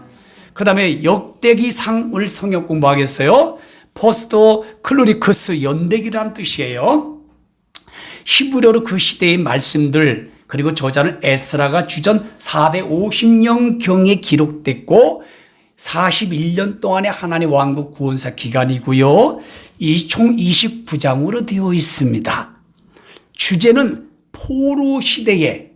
A: 그 다음에 역대기상을 성역 공부하겠어요. 포스토 클로리크스 연대기라는 뜻이에요. 히브리어로 그 시대의 말씀들 그리고 저자는 에스라가 주전 450년경에 기록됐고 41년 동안의 하나님 왕국 구원사 기간이고요. 이 총 29장으로 되어 있습니다. 주제는 포로 시대에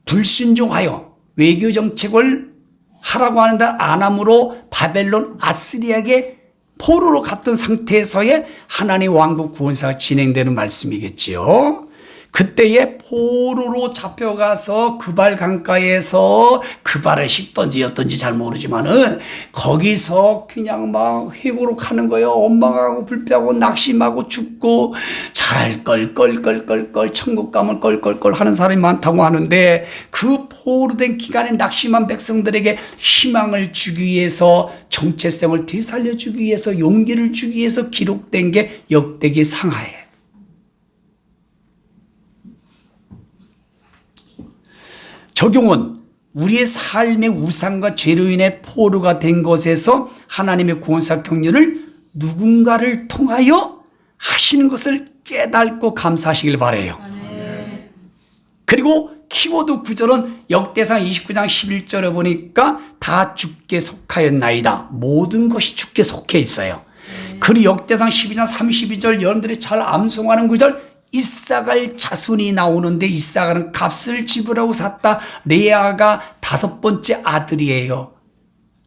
A: 불순종하여 외교 정책을 하라고 하는데 안 함으로 바벨론 아스리아에게 포로로 갔던 상태에서의 하나님 왕국 구원사가 진행되는 말씀이겠지요. 그때에 포로로 잡혀가서 그발 강가에서 그발을 씹던지 였던지 잘 모르지만은 거기서 그냥 막 회고록 하는 거예요. 원망하고 불평하고 낙심하고 죽고 잘할 걸 천국 가면 걸 하는 사람이 많다고 하는데 그 포로된 기간에 낙심한 백성들에게 희망을 주기 위해서 정체성을 되살려주기 위해서 용기를 주기 위해서 기록된 게 역대기 상하예요. 적용은 우리의 삶의 우상과 죄로 인해 포로가 된 것에서 하나님의 구원사 경륜을 누군가를 통하여 하시는 것을 깨닫고 감사하시길 바라요. 그리고 키워드 구절은 역대상 29장 11절에 보니까 다 주께 속하였나이다. 모든 것이 주께 속해 있어요. 그리고 역대상 12장 32절 여러분들이 잘 암송하는 구절 이사갈 자손이 나오는데 이사갈은 값을 지불하고 샀다. 레아가 5번째 아들이에요.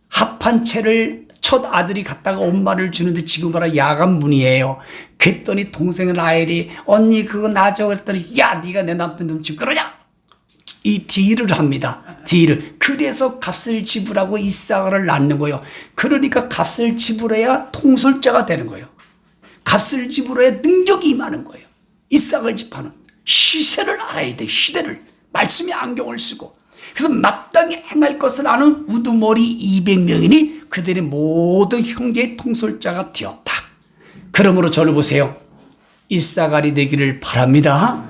A: 합한 채를 첫 아들이 갔다가 엄마를 주는데 지금 봐라 야간문이에요. 그랬더니 동생 라헬이 언니 그거 놔줘 그랬더니 야 네가 내 남편 놈지 그러냐 이 딜을 합니다. 딜을. 그래서 값을 지불하고 이사갈을 낳는 거예요. 그러니까 값을 지불해야 통솔자가 되는 거예요. 값을 지불해야 능력이 임하는 거예요. 이삭을 집하는 시세를 알아야 돼. 시대를. 말씀의 안경을 쓰고. 그래서 마땅히 행할 것을 아는 우두머리 200명이니 그들의 모든 형제의 통솔자가 되었다. 그러므로 저를 보세요. 이사갈이 되기를 바랍니다.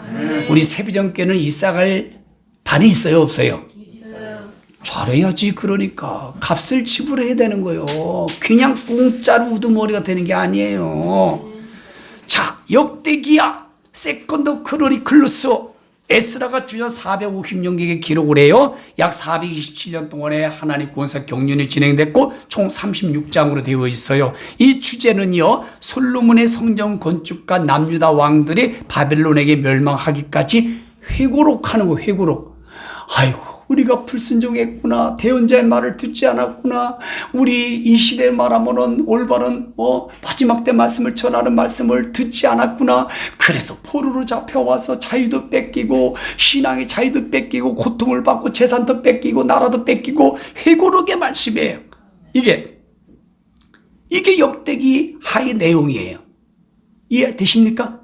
A: 우리 세비전교회는 이사갈 반이 있어요 없어요? 있어요. 잘해야지. 그러니까 값을 지불해야 되는 거예요. 그냥 공짜로 우두머리가 되는 게 아니에요. 자, 역대기야 세컨드 크로니클루스 에스라가 주전 450년경에 기록을 해요. 약 427년 동안에 하나님 구원사 경륜이 진행됐고 총 36장으로 되어 있어요. 이 주제는요, 솔로몬의 성전 건축과 남유다 왕들이 바벨론에게 멸망하기까지 회고록하는 거. 회고록. 아이고 우리가 불순종했구나. 대언자의 말을 듣지 않았구나. 우리 이 시대에 말하면은 올바른 마지막 때 말씀을 전하는 말씀을 듣지 않았구나. 그래서 포로로 잡혀와서 자유도 뺏기고 신앙의 자유도 뺏기고 고통을 받고 재산도 뺏기고 나라도 뺏기고 회고록의 말씀이에요. 이게 역대기 하의 내용이에요. 이해되십니까?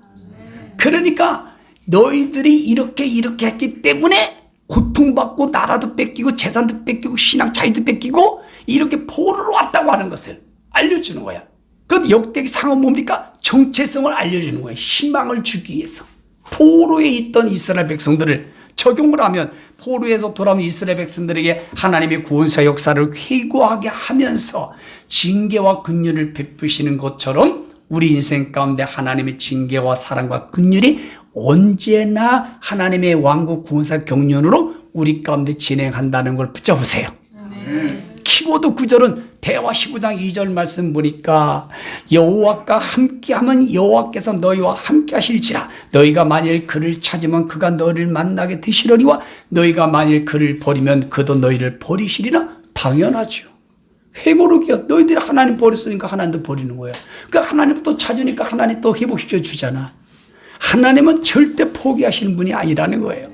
A: 그러니까 너희들이 이렇게 했기 때문에 고통받고 나라도 뺏기고 재산도 뺏기고 신앙 자유도 뺏기고 이렇게 포로로 왔다고 하는 것을 알려주는 거야. 그 역대기 상은 뭡니까? 정체성을 알려주는 거예요. 희망을 주기 위해서. 포로에 있던 이스라엘 백성들을 적용을 하면 포로에서 돌아온 이스라엘 백성들에게 하나님의 구원사 역사를 회고하게 하면서 징계와 긍휼을 베푸시는 것처럼 우리 인생 가운데 하나님의 징계와 사랑과 긍휼이 언제나 하나님의 왕국 구원사 경륜으로 우리 가운데 진행한다는 걸 붙잡으세요. 키워드 구절은 대화 15장 2절 말씀 보니까 여호와과 함께하면 여호와께서 너희와 함께 하실지라. 너희가 만일 그를 찾으면 그가 너희를 만나게 되시려니와 너희가 만일 그를 버리면 그도 너희를 버리시리라. 당연하죠. 회고록이야. 너희들이 하나님 버렸으니까 하나님도 버리는 거야. 그러니까 하나님 또 찾으니까 하나님 또 회복시켜 주잖아. 하나님은 절대 포기하시는 분이 아니라는 거예요.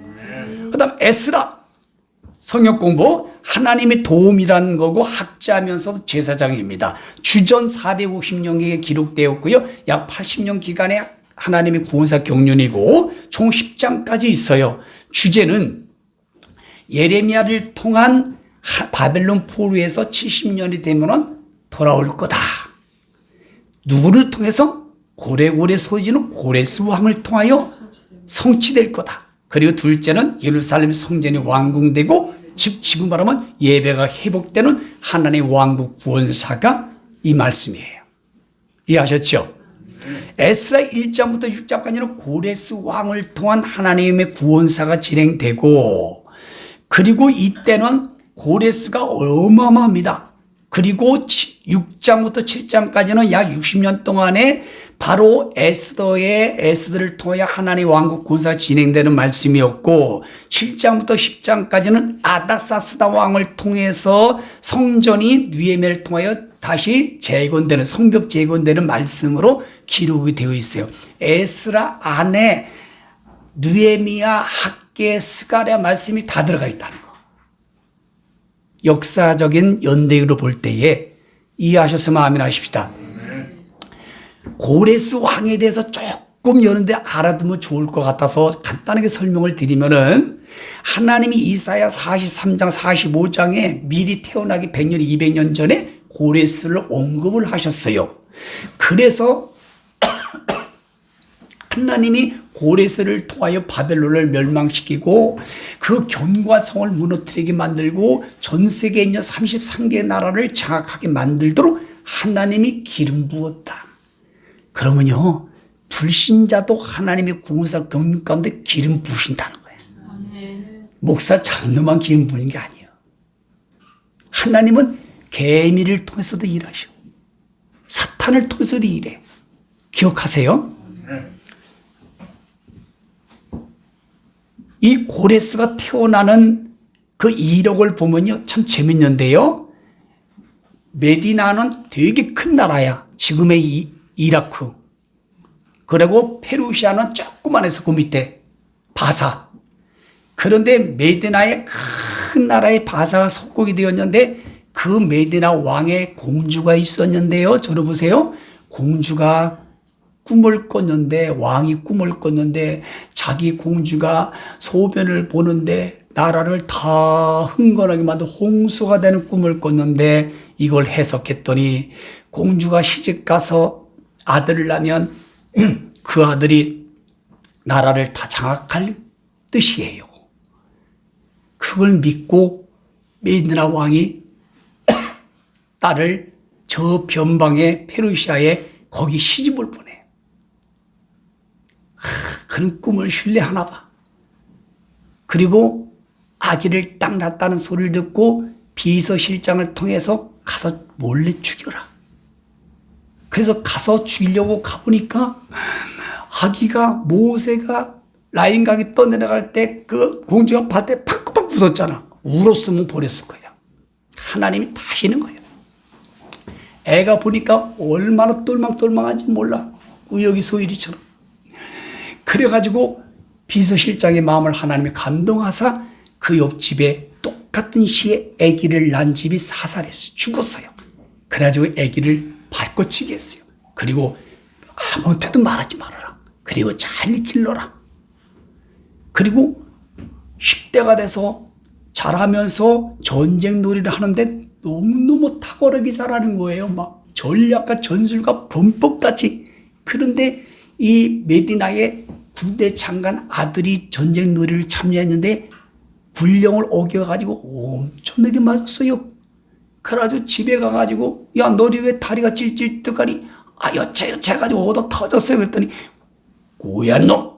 A: 그 다음 에스라 성역 공부 하나님의 도움이라는 거고 학자면서도 제사장입니다. 주전 450년경에 기록되었고요. 약 80년 기간에 하나님의 구원사 경륜이고 총 10장까지 있어요. 주제는 예레미야를 통한 바벨론 포로에서 70년이 되면 돌아올 거다. 누구를 통해서? 고레고레 소지는 고레스 왕을 통하여 성취될 거다. 그리고 둘째는 예루살렘 성전이 완공되고 즉 지금 말하면 예배가 회복되는 하나님의 왕국 구원사가 이 말씀이에요. 이해하셨죠? 에스라 1장부터 6장까지는 고레스 왕을 통한 하나님의 구원사가 진행되고 그리고 이때는 고레스가 어마어마합니다. 그리고 6장부터 7장까지는 약 60년 동안에 바로 에스더를 통해 하나님의 왕국 군사가 진행되는 말씀이었고, 7장부터 10장까지는 아닥사스다 왕을 통해서 성전이 느헤미야를 통하여 다시 재건되는, 성벽 재건되는 말씀으로 기록이 되어 있어요. 에스라 안에 느헤미야, 학개, 스가랴 말씀이 다 들어가 있다는 거. 역사적인 연대기로 볼 때에 이해하셨으면 아멘 하십시다. 고레스 왕에 대해서 조금 여는데 알아두면 좋을 것 같아서 간단하게 설명을 드리면은, 하나님이 이사야 43장 45장에 미리 태어나기 100년 200년 전에 고레스를 언급을 하셨어요. 그래서 하나님이 고레스를 통하여 바벨론을 멸망시키고 그 견고성을 무너뜨리게 만들고 전 세계에 있는 33개의 나라를 장악하게 만들도록 하나님이 기름 부었다. 그러면요, 불신자도 하나님의 구원사 경륜 가운데 기름 부으신다는 거예요. 목사 장로만 기름 부는 게 아니에요. 하나님은 개미를 통해서도 일하셔. 사탄을 통해서도 일해. 기억하세요? 이 고레스가 태어나는 그 이력을 보면요, 참 재밌는데요. 메디나는 되게 큰 나라야. 지금의 이라크. 그리고 페르시아는 조그만해서 그 밑에 바사. 그런데 메디나의 큰 나라의 바사가 속국이 되었는데, 그 메디나 왕의 공주가 있었는데요. 저를 보세요. 공주가 꿈을 꿨는데, 왕이 꿈을 꿨는데 자기 공주가 소변을 보는데 나라를 다 흥건하게 만든 홍수가 되는 꿈을 꿨는데, 이걸 해석했더니 공주가 시집가서 아들을 낳으면 그 아들이 나라를 다 장악할 뜻이에요. 그걸 믿고 메디나 왕이 딸을 저 변방의 페르시아에 거기 시집을 보내. 그런 꿈을 신뢰하나 봐. 그리고 아기를 딱 낳았다는 소리를 듣고 비서실장을 통해서 가서 몰래 죽여라. 그래서 가서 죽이려고 가보니까 아기가, 모세가 라인강에 떠내려갈 때 그 공주가 밭에 팍팍 웃었잖아. 울었으면 버렸을 거야. 하나님이 다 하시는 거예요. 애가 보니까 얼마나 똘망똘망한지 몰라. 우여기 소일이처럼. 그래가지고 비서실장의 마음을 하나님이 감동하사 그 옆집에 똑같은 시에 아기를 낳은 집이 사살했어요. 죽었어요. 그래가지고 아기를 발꽃치게 했어요. 그리고 아무한테도 말하지 말아라. 그리고 잘 길러라. 그리고 10대가 돼서 자라면서 전쟁 놀이를 하는데 너무너무 탁월하게 잘하는 거예요. 막 전략과 전술과 범법까지. 그런데 이 메디나의 군대 장관 아들이 전쟁 놀이를 참여했는데 군령을 어겨가지고 엄청나게 맞았어요. 그래가지고 집에 가가지고, 야, 너희 왜 다리가 찔찔 뜨가니? 여차 해가지고 얻어 터졌어요. 그랬더니 고얀 놈.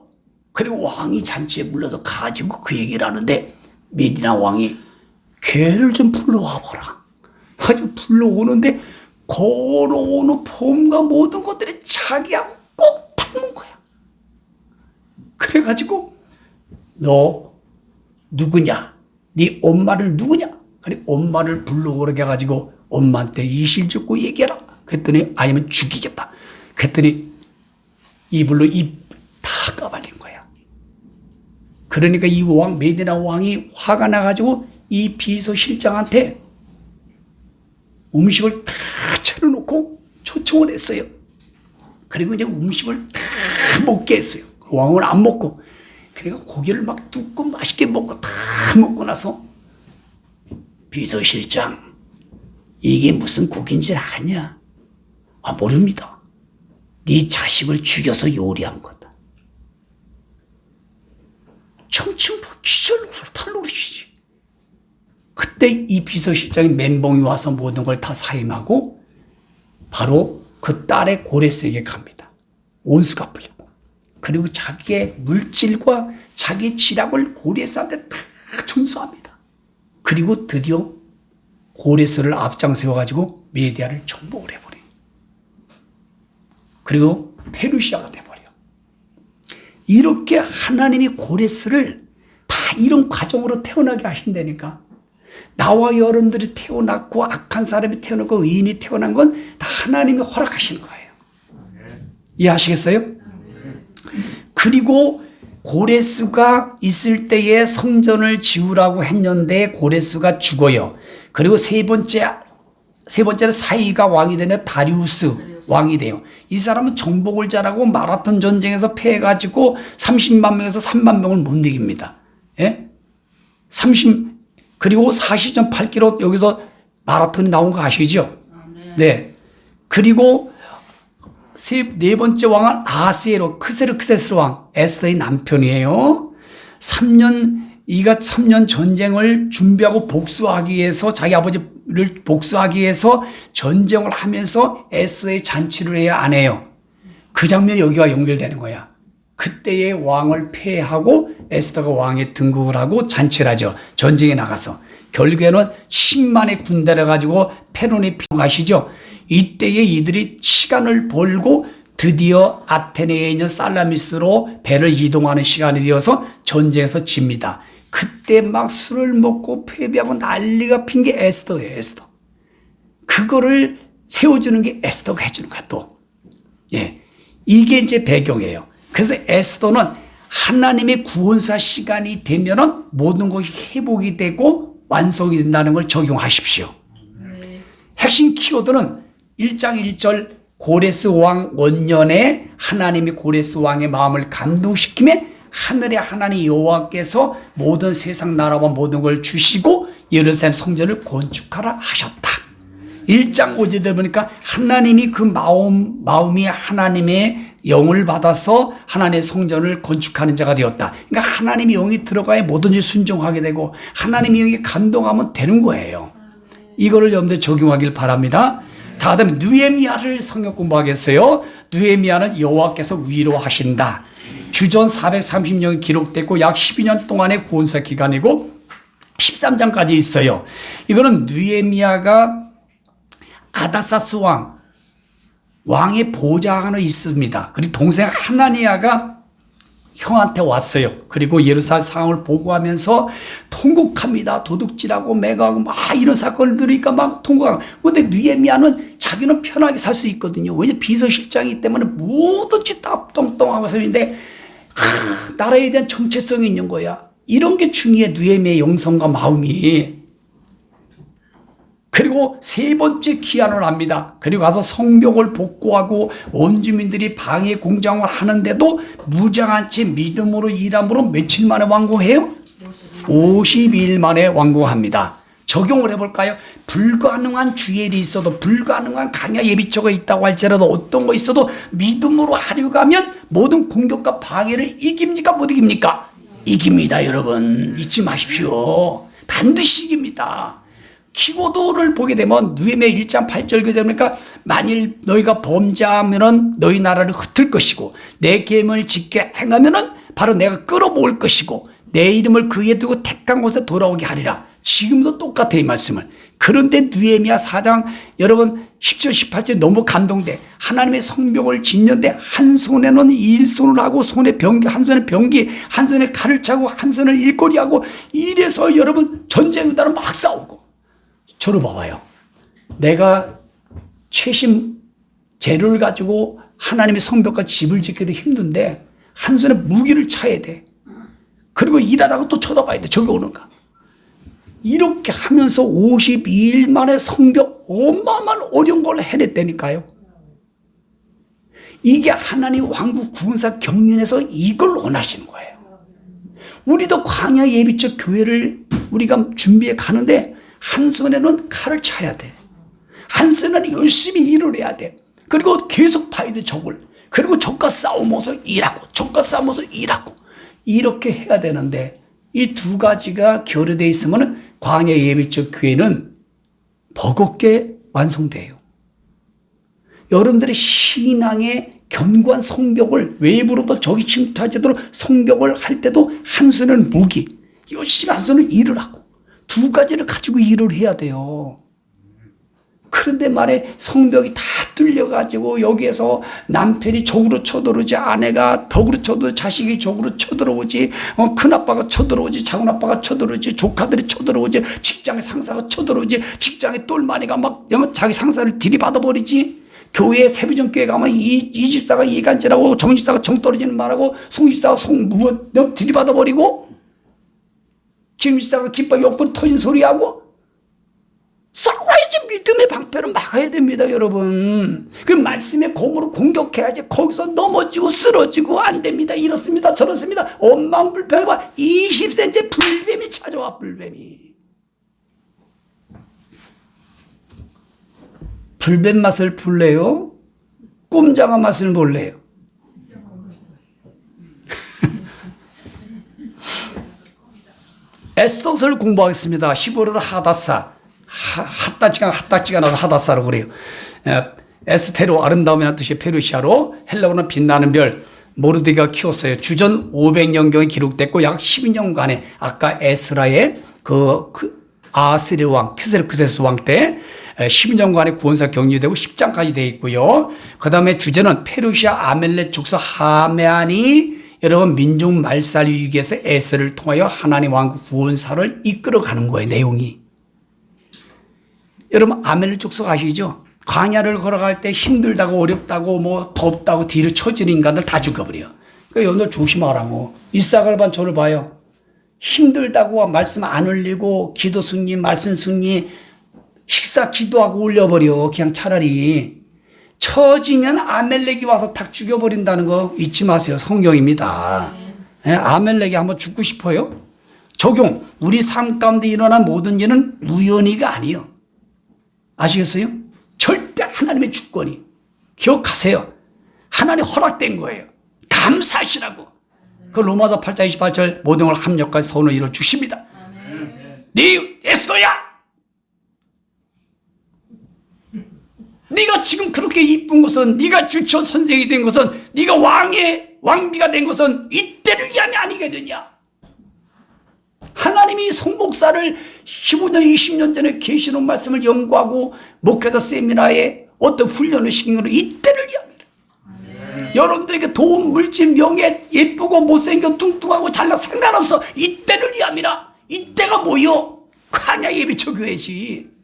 A: 그리고 왕이 잔치에 불러서 가지고 그 얘기를 하는데, 메디나 왕이 개를 좀 불러와 보라. 아주 불러오는데 걸어오는 폼과 모든 것들이 자기하고 꼭 닮은 거야. 그래가지고 너 누구냐? 네 엄마를 누구냐? 그래 엄마를 불러오게 해가지고 엄마한테 이실 짓고 얘기해라. 그랬더니 아니면 죽이겠다. 그랬더니 이불로 입 다 까발린 거야. 그러니까 이 왕, 메디나 왕이 화가 나가지고 이 비서실장한테 음식을 다 차려놓고 초청을 했어요. 그리고 이제 음식을 다 먹게 했어요. 왕은 안 먹고. 그러니까 고기를 막 뜯고 맛있게 먹고 다 먹고 나서, 비서실장, 이게 무슨 고기인지 아냐? 모릅니다. 네 자식을 죽여서 요리한 거다. 청춘부 기절로 탈노릇이지. 그때 이 비서실장이 멘붕이 와서 모든 걸 다 사임하고 바로 그 딸의 고레스에게 갑니다. 원수 갚으려고. 그리고 자기의 물질과 자기의 지략을 고레스한테 다 전수합니다. 그리고 드디어 고레스를 앞장 세워가지고 메디아를 정복을 해버려요. 그리고 페르시아가 돼버려. 이렇게 하나님이 고레스를 다 이런 과정으로 태어나게 하신다니까. 나와 여러분들이 태어났고 악한 사람이 태어났고 의인이 태어난 건 다 하나님이 허락하시는 거예요. 이해하시겠어요? 그리고 고레스가 있을 때에 성전을 지으라고 했는데 고레스가 죽어요. 그리고 세 번째는 사이가 왕이 되는 다리우스 왕이 돼요. 이 사람은 정복을 잘하고 마라톤 전쟁에서 패해가지고 30만 명에서 3만 명을 못 이깁니다. 예? 그리고 40.8km 여기서 마라톤이 나온 거 아시죠? 네. 그리고 네 번째 왕은 아하스에로 크세르크세스 왕, 에스더의 남편이에요. 3년 전쟁을 준비하고 복수하기 위해서 자기 아버지를 복수하기 위해서 전쟁을 하면서 에스더의 잔치를 해야 안 해요. 그 장면이 여기와 연결되는 거야. 그때의 왕을 폐하고 에스더가 왕에 등극을 하고 잔치를 하죠. 전쟁에 나가서. 결국에는 10만의 군대를 가지고 페론에 가시죠. 이때에 이들이 시간을 벌고 드디어 아테네에 있는 살라미스로 배를 이동하는 시간이 되어서 전쟁에서 집니다. 그때 막 술을 먹고 패배하고 난리가 핀 게 에스더예요. 에스더. 그거를 세워주는 게 에스더가 해주는 거야 또. 예, 이게 이제 배경이에요. 그래서 에스더는 하나님의 구원사 시간이 되면은 모든 것이 회복이 되고 완성이 된다는 걸 적용하십시오. 핵심 키워드는 1장 1절 고레스 왕 원년에 하나님이 고레스 왕의 마음을 감동시키며 하늘의 하나님 여호와께서 모든 세상 나라와 모든 걸 주시고 예루살렘 성전을 건축하라 하셨다. 1장 5절에 보니까 하나님이 그 마음이 하나님의 영을 받아서 하나님의 성전을 건축하는 자가 되었다. 그러니까 하나님의 영이 들어가야 뭐든지 순종하게 되고 하나님의 영이 감동하면 되는 거예요. 이거를 여러분들 적용하길 바랍니다. 자, 그다음에 느헤미야를 성경 공부하겠어요. 느헤미야는 여호와께서 위로하신다. 주전 430년이 기록됐고 약 12년 동안의 구원사 기간이고 13장까지 있어요. 이거는 느헤미야가 아다사스 왕의 보좌 안에 있습니다. 그리고 동생 하나니야가 형한테 왔어요. 그리고 예루살렘 상황을 보고하면서 통곡합니다. 도둑질하고 매가하고 막 이런 사건을 들으니까 막 통곡하고. 그런데 느헤미야는 자기는 편하게 살 수 있거든요. 왜냐면 비서실장이기 때문에 뭐든지 다 똥똥하고 있는데 나라에 대한 정체성이 있는 거야. 이런 게 중요해. 느헤미야의 영성과 마음이. 그리고 세 번째 기한을 합니다. 그리고 가서 성벽을 복구하고 온 주민들이 방해 공장을 하는데도 무장한 채 믿음으로 일함으로 며칠 만에 완공해요? 52일 만에 완공합니다. 적용을 해볼까요? 불가능한 주일이 있어도 불가능한 강야 예비처가 있다고 할지라도 어떤 거 있어도 믿음으로 하려고 하면 모든 공격과 방해를 이깁니까? 못 이깁니까? 이깁니다. 여러분 잊지 마십시오. 반드시 이깁니다. 키고도를 보게 되면 느헤미야 1장 8절 그러니까 만일 너희가 범죄하면은 너희 나라를 흩을 것이고 내 계명을 지켜 행하면은 바로 내가 끌어모을 것이고 내 이름을 그에 두고 택한 곳에 돌아오게 하리라. 지금도 똑같아 이 말씀을. 그런데 느헤미야 4장 여러분 17, 18절 너무 감동돼. 하나님의 성벽을 짓는데 한 손에는 일손을 하고 손에 병기, 한 손에 병기, 한 손에 칼을 차고 한 손에 일거리하고 이래서 여러분 전쟁자는 막 싸우고. 저를 봐봐요. 내가 최신 재료를 가지고 하나님의 성벽과 집을 짓기도 힘든데 한 손에 무기를 차야 돼. 그리고 일하다가 또 쳐다봐야 돼. 저기 오는가. 이렇게 하면서 52일 만에 성벽 어마어마한 어려운 걸 해냈다니까요. 이게 하나님 왕국 구원사 경륜에서 이걸 원하시는 거예요. 우리도 광야 예비적 교회를 우리가 준비해 가는데 한 손에는 칼을 차야 돼. 한 손에는 열심히 일을 해야 돼. 그리고 계속 봐야 돼 적을. 그리고 적과 싸우면서 일하고 적과 싸우면서 일하고 이렇게 해야 되는데 이 두 가지가 결여되어 있으면 광야 예비적 교회는 버겁게 완성돼요. 여러분들의 신앙의 견고한 성벽을 외부로부터 적이 침투하지 않도록 성벽을 할 때도 한 손에는 무기, 열심히 한 손은 일을 하고 두 가지를 가지고 일을 해야 돼요. 그런데 말에 성벽이 다 뚫려가지고 여기에서 남편이 적으로 쳐들어오지, 아내가 덕으로 쳐들어오지, 자식이 적으로 쳐들어오지, 큰아빠가 쳐들어오지, 작은아빠가 쳐들어오지, 조카들이 쳐들어오지, 직장의 상사가 쳐들어오지, 직장의 똘마니가 막 자기 상사를 들이받아버리지. 교회에 세부정교회 가면 이 집사가 이간질하고 정집사가 정 떨어지는 말하고 송집사가 들이받아버리고 김집사가 기뻐 욕을 터진 소리하고 싸워야지. 믿음의 방패를 막아야 됩니다, 여러분. 그 말씀의 공으로 공격해야지. 거기서 넘어지고 쓰러지고 안 됩니다. 이렇습니다, 저렇습니다. 원망불평해봐. 20cm 불뱀이 찾아와. 불뱀이. 불뱀 맛을 볼래요? 꼼장어 맛을 볼래요? 에스더서를 공부하겠습니다. 히브리어로 하다사, 핫다치가 나서 하다사라고 그래요. 에스테로 아름다움이라는 뜻이 페르시아로, 헬라어는 빛나는 별, 모르드게가 키웠어요. 주전 500년경에 기록됐고 약 12년간에 아까 에스라의 그 아스리아 왕 큐세르크세스 왕 때 12년간의 구원사 격리되고 10장까지 되어 있고요. 그 다음에 주제는 페르시아 아멜렉 족속 하메안이 여러분 민족 말살 위기에서 에스를 통하여 하나님 왕국 구원사를 이끌어가는 거예요. 내용이. 여러분 아멜렉 족속 아시죠? 광야를 걸어갈 때 힘들다고 어렵다고 뭐 덥다고 뒤로 처지는 인간들 다 죽여버려. 그러니까 여러분들 조심하라고. 이삭을 반 저를 봐요. 힘들다고 말씀 안 올리고 기도 승리 말씀 승리 식사 기도하고 올려버려. 그냥 차라리 처지면 아멜렉이 와서 탁 죽여버린다는 거 잊지 마세요. 성경입니다. 네, 아멜렉이 한번 죽고 싶어요? 적용. 우리 삶 가운데 일어난 모든 일은 우연히가 아니에요. 아시겠어요? 절대 하나님의 주권이. 기억하세요. 하나님 허락된 거예요. 감사하시라고. 그 로마서 8장 28절 모든 걸 합력까지 선을 이루어 주십니다. 네 에스더야, 네가 지금 그렇게 이쁜 것은, 네가 주처 선생이 된 것은, 네가 왕비가 된 것은 이때를 위함이 아니겠느냐. 하나님이 송목사를 15년 20년 전에 계시록 말씀을 연구하고 목회자 세미나에 어떤 훈련을 시킨 것은 이때를 위함이라. 여러분들에게 돈, 물질, 명예, 예쁘고 못생겨 뚱뚱하고 잘나 상관없어. 이때를 위함이라. 이때가 뭐요? 광야 예비처 교회지.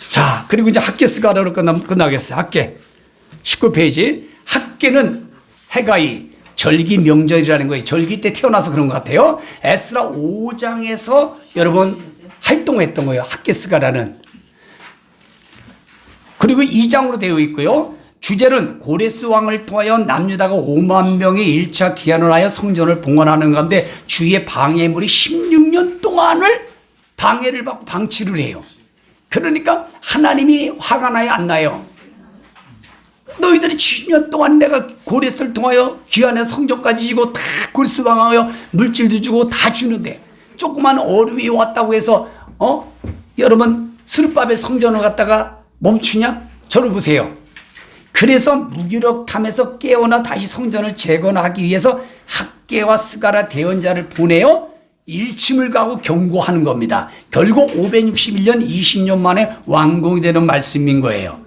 A: 자, 그리고 이제 학계 스가라로 끝나겠어요. 학계 19페이지. 학계는 해가이 절기 명절이라는 거예요. 절기 때 태어나서 그런 것 같아요. 에스라 5장에서 여러분 활동했던 거예요. 학계 스가라는. 그리고 2장으로 되어 있고요. 주제는 고레스 왕을 통하여 남유다가 5만 명의 1차 기한을 하여 성전을 봉헌하는 건데 주의 방해물이 16년 동안을 방해를 받고 방치를 해요. 그러니까 하나님이 화가 나요, 안 나요? 너희들이 70년 동안 내가 고레스를 통하여 기한의 성전까지 지고 다 고레스 왕하여 물질도 주고 다 주는데 조그만 얼음이 왔다고 해서 여러분 스룹바벨 성전을 갖다가 멈추냐? 저를 보세요. 그래서 무기력함에서 깨어나 다시 성전을 재건하기 위해서 학계와 스가랴 대언자를 보내어 일침을 가고 경고하는 겁니다. 결국 561년 20년 만에 완공이 되는 말씀인 거예요.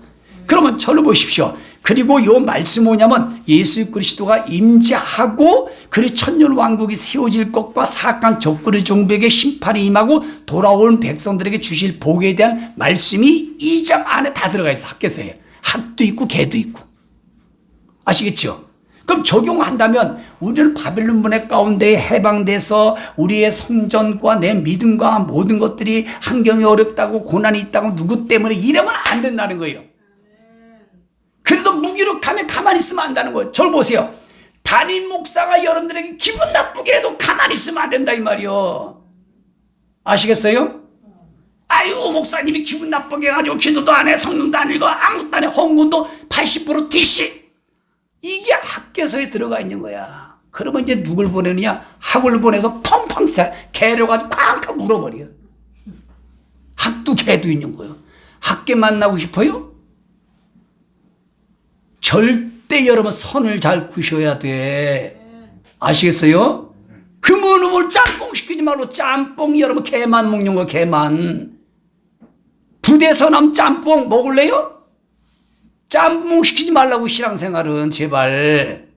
A: 그러면 저를 보십시오. 그리고 이 말씀 뭐냐면 예수 그리스도가 임재하고 그리고 천년 왕국이 세워질 것과 사악한 적그리 종백의 심판이 임하고 돌아온 백성들에게 주실 복에 대한 말씀이 2장 안에 다 들어가 있어. 학계서에 학도 있고 개도 있고. 아시겠죠? 그럼 적용한다면 우리는 바벨론 문화 가운데 해방돼서 우리의 성전과 내 믿음과 모든 것들이 환경이 어렵다고 고난이 있다고 누구 때문에 이러면 안 된다는 거예요. 그래도 무기력하면 가만히 있으면 안 된다는 거예요. 저를 보세요. 담임 목사가 여러분들에게 기분 나쁘게 해도 가만히 있으면 안 된다 이 말이요. 아시겠어요? 아유 목사님이 기분 나쁘게 해가지고 기도도 안 해, 성령도 안 읽어, 아무것도 안 해, 헌금도 80% DC. 이게 학계서에 들어가 있는 거야. 그러면 이제 누굴 보내느냐? 학을 보내서 펑펑 개를 가지고 쾅쾅 물어버려. 학도 개도 있는 거예요. 학계 만나고 싶어요? 절대 여러분 선을 잘 구셔야 돼. 아시겠어요? 그놈을 짬뽕 시키지 말고 짬뽕 여러분 개만 먹는 거 개만. 부대에서 남 짬뽕 먹을래요? 짬뽕 시키지 말라고 신앙생활은 제발.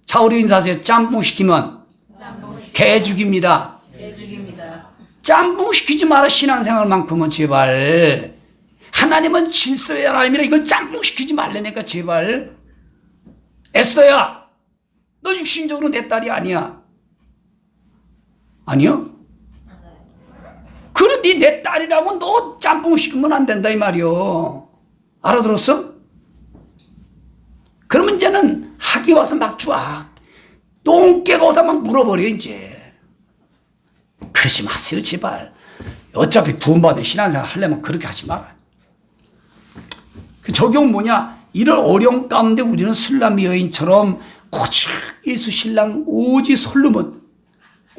A: 자 우리 인사하세요. 짬뽕 시키면 개 죽입니다. 짬뽕 시키지 마라 신앙생활만큼은 제발. 하나님은 질서의 하나님이라 이걸 짬뽕 시키지 말라니까 제발. 에스더야 너 육신적으로 내 딸이 아니야. 아니요? 그런데 내 딸이라고 너 짬뽕 시키면 안 된다 이 말이요. 알아들었어? 그러면 이제는 학이 와서 막 쫙 똥개가 와서 막 물어버려 이제. 그러지 마세요 제발. 어차피 구원받은 신앙생활 하려면 그렇게 하지 마라. 그 적용 뭐냐? 이런 어려움 가운데 우리는 술람 여인처럼 오직 예수 신랑 오직 솔로몬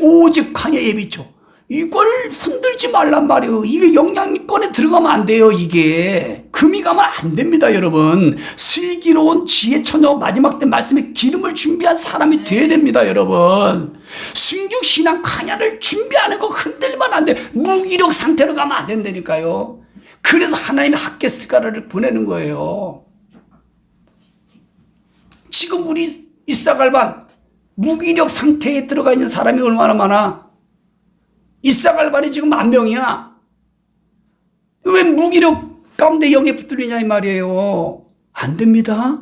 A: 오직 광야 예비초 이걸 흔들지 말란 말이에요. 이게 영향권에 들어가면 안 돼요. 이게 금이 가면 안 됩니다 여러분. 슬기로운 지혜 처녀 마지막 때 말씀에 기름을 준비한 사람이 돼야 됩니다 여러분. 순교 신앙 광야를 준비하는 거 흔들면 안 돼. 무기력 상태로 가면 안 된다니까요. 그래서 하나님이 학계 스가랴를 보내는 거예요. 지금 우리 이사갈반 무기력 상태에 들어가 있는 사람이 얼마나 많아? 이사갈반이 지금 10,000명이야. 왜 무기력 가운데 영에 붙들리냐 이 말이에요. 안 됩니다.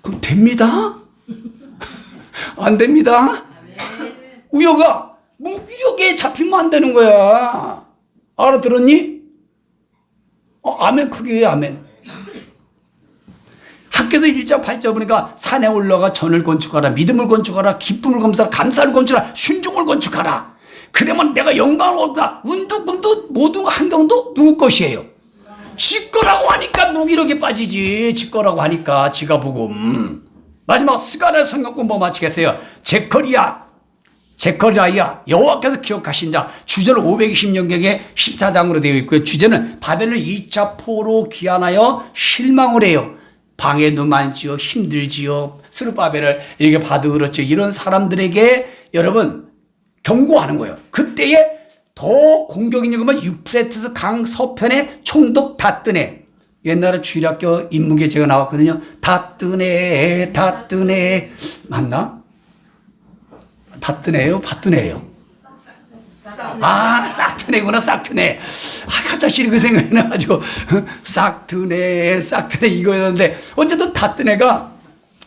A: 그럼 됩니다? 안 됩니다. 우여가 무기력에 잡히면 안 되는 거야. 알아들었니? 아멘 크게 해 아멘. 학교에서 1장 8절 보니까 산에 올라가 전을 건축하라. 믿음을 건축하라. 기쁨을 검사하라. 감사를 건축하라. 순종을 건축하라. 그러면 내가 영광을 얻다. 운도 꿈도 모든 환경도 누구 것이에요? 지 거라고 하니까 무기력에 빠지지. 지 거라고 하니까 지가 복음. 마지막 스가랴 성경 공부 마치겠어요. 제커리야 여호와께서 기억하신 자 주전 520년경에 14장으로 되어 있고요. 주제는 바벨론 2차 포로 귀환하여 실망을 해요. 방에 누만지요 힘들지요 스룹바벨을 이렇게 봐도 그렇죠. 이런 사람들에게 여러분 경고하는 거예요. 그때에 더 공격 있는 것만 유프레트스 강 서편에 총독 다뜨네. 옛날에 주일학교 인문계 제가 나왔거든요. 다뜨네 맞나? 다뜨네요? 바뜨네요? 싹트네구나 싹트네. 갑자기 그 생각이 나가지고 싹트네 이거였는데 어쨌든 다뜨네가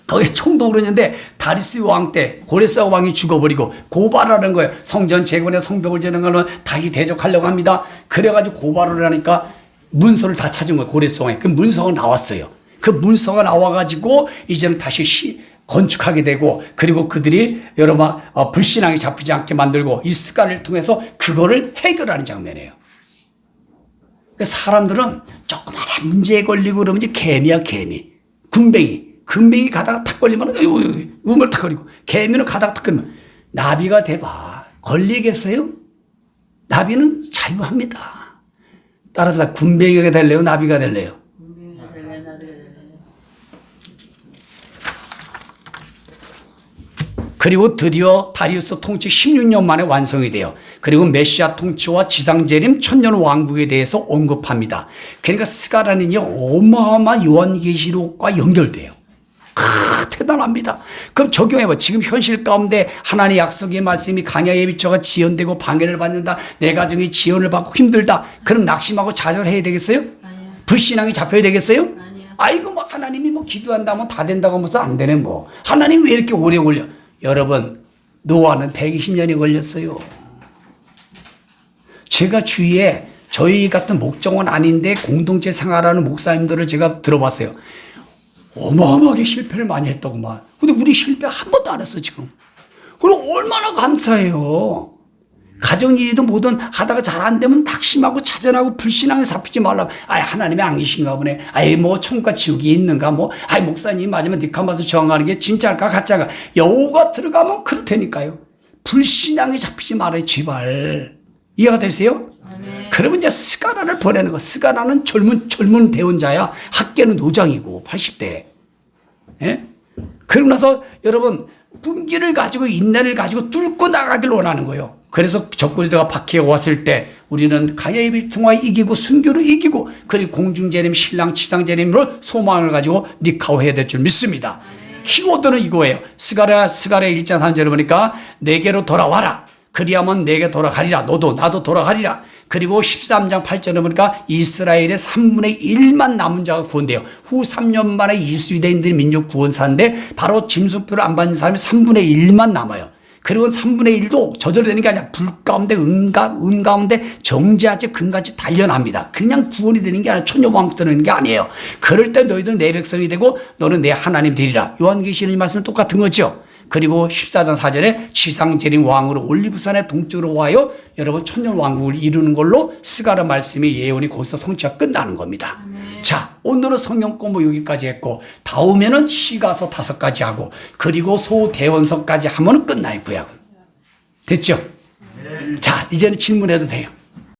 A: 거기 총독으로 있는데 다리스 왕 때 고레스 왕이 죽어버리고 고발하는 거예요. 성전 재건에 성벽을 재는 거는 다시 대적하려고 합니다. 그래가지고 고발을 하니까 문서를 다 찾은 거예요. 고레스 왕이. 그 문서가 나왔어요. 그 문서가 나와가지고 이제는 다시 건축하게 되고 그리고 그들이 여러분 불신앙이 잡히지 않게 만들고 이 스가랴를 통해서 그거를 해결하는 장면이에요. 사람들은 조그마한 문제에 걸리고 그러면 이제 개미야 개미. 금뱅이 가다가 탁 걸리면 우물 탁 걸리고 개미는 가다가 탁 걸리면 나비가 돼봐. 걸리겠어요? 나비는 자유합니다. 따라서 군뱅이가 될래요? 나비가 될래요? 그리고 드디어 다리우스 통치 16년 만에 완성이 돼요. 그리고 메시아 통치와 지상재림 천년 왕국에 대해서 언급합니다. 그러니까 스가랴는요 어마어마한 요한계시록과 연결돼요. 대단합니다. 그럼 적용해봐. 지금 현실 가운데 하나님의 약속의 말씀이 강야 예비처가 지연되고 방해를 받는다. 내 가정이 지연을 받고 힘들다. 그럼 낙심하고 좌절해야 되겠어요?
B: 아니요.
A: 불신앙이 잡혀야 되겠어요?
B: 아니요.
A: 아이고 뭐 하나님이 뭐 기도한다면 다 된다고 하면서 안 되네 뭐. 하나님 왜 이렇게 오래 걸려? 여러분 노아는 120년이 걸렸어요. 제가 주위에 저희 같은 목적은 아닌데 공동체 생활하는 목사님들을 제가 들어봤어요. 어마어마하게 실패를 많이 했더구만. 근데 우리 실패 한 번도 안 했어 지금. 그럼 얼마나 감사해요. 가정일이든 뭐든 하다가 잘 안 되면 낙심하고 자전하고 불신앙에 잡히지 말라. 하나님이 아니신가 보네. 뭐 천국과 지옥이 있는가 뭐. 목사님 맞으면 니카마스 정하는 게 진짜일까 가짜가. 여우가 들어가면 그렇다니까요. 불신앙에 잡히지 말아요 제발. 이해가 되세요?
B: 아멘.
A: 그러면 이제 스가랴를 보내는 거. 스가랴는 젊은 대원자야. 학계는 노장이고 80대. 예? 그러고 나서 여러분 끈기를 가지고 인내를 가지고 뚫고 나가길 원하는 거예요. 그래서 적그리스도가 박해해 왔을 때 우리는 가야입을 통하여 이기고 순교로 이기고 그리고 공중재림 신랑 지상재림으로 소망을 가지고 니카오해야 될 줄 믿습니다. 키워드는 이거예요. 스가랴 1장 3절에 보니까 내게로 돌아와라. 그리하면 내게 돌아가리라. 너도 나도 돌아가리라. 그리고 13장 8절에 보니까 이스라엘의 3분의 1만 남은 자가 구원돼요. 후 3년 만에 이스유대인들이 민족 구원사인데 바로 짐승표를 안 받는 사람이 3분의 1만 남아요. 그리고 3분의 1도 저절되는 게 아니라 불 가운데 은 가운데 정죄하지 금같이 단련합니다. 그냥 구원이 되는 게 아니라 천녀왕국 되는 게 아니에요. 그럴 때 너희들은 내 백성이 되고 너는 내 하나님 되리라. 요한계시록 이 말씀은 똑같은 거죠. 그리고 14장 4절에 지상재림 왕으로 올리브산의 동쪽으로 와요. 여러분 천년왕국을 이루는 걸로 스가랴 말씀의 예언이 거기서 성취가 끝나는 겁니다. 자, 오늘은 성경 공부 여기까지 했고 다음에는 시가서 5가지 하고 그리고 소대원서까지 하면 끝나요. 구약은. 됐죠? 자, 이제는 질문해도 돼요.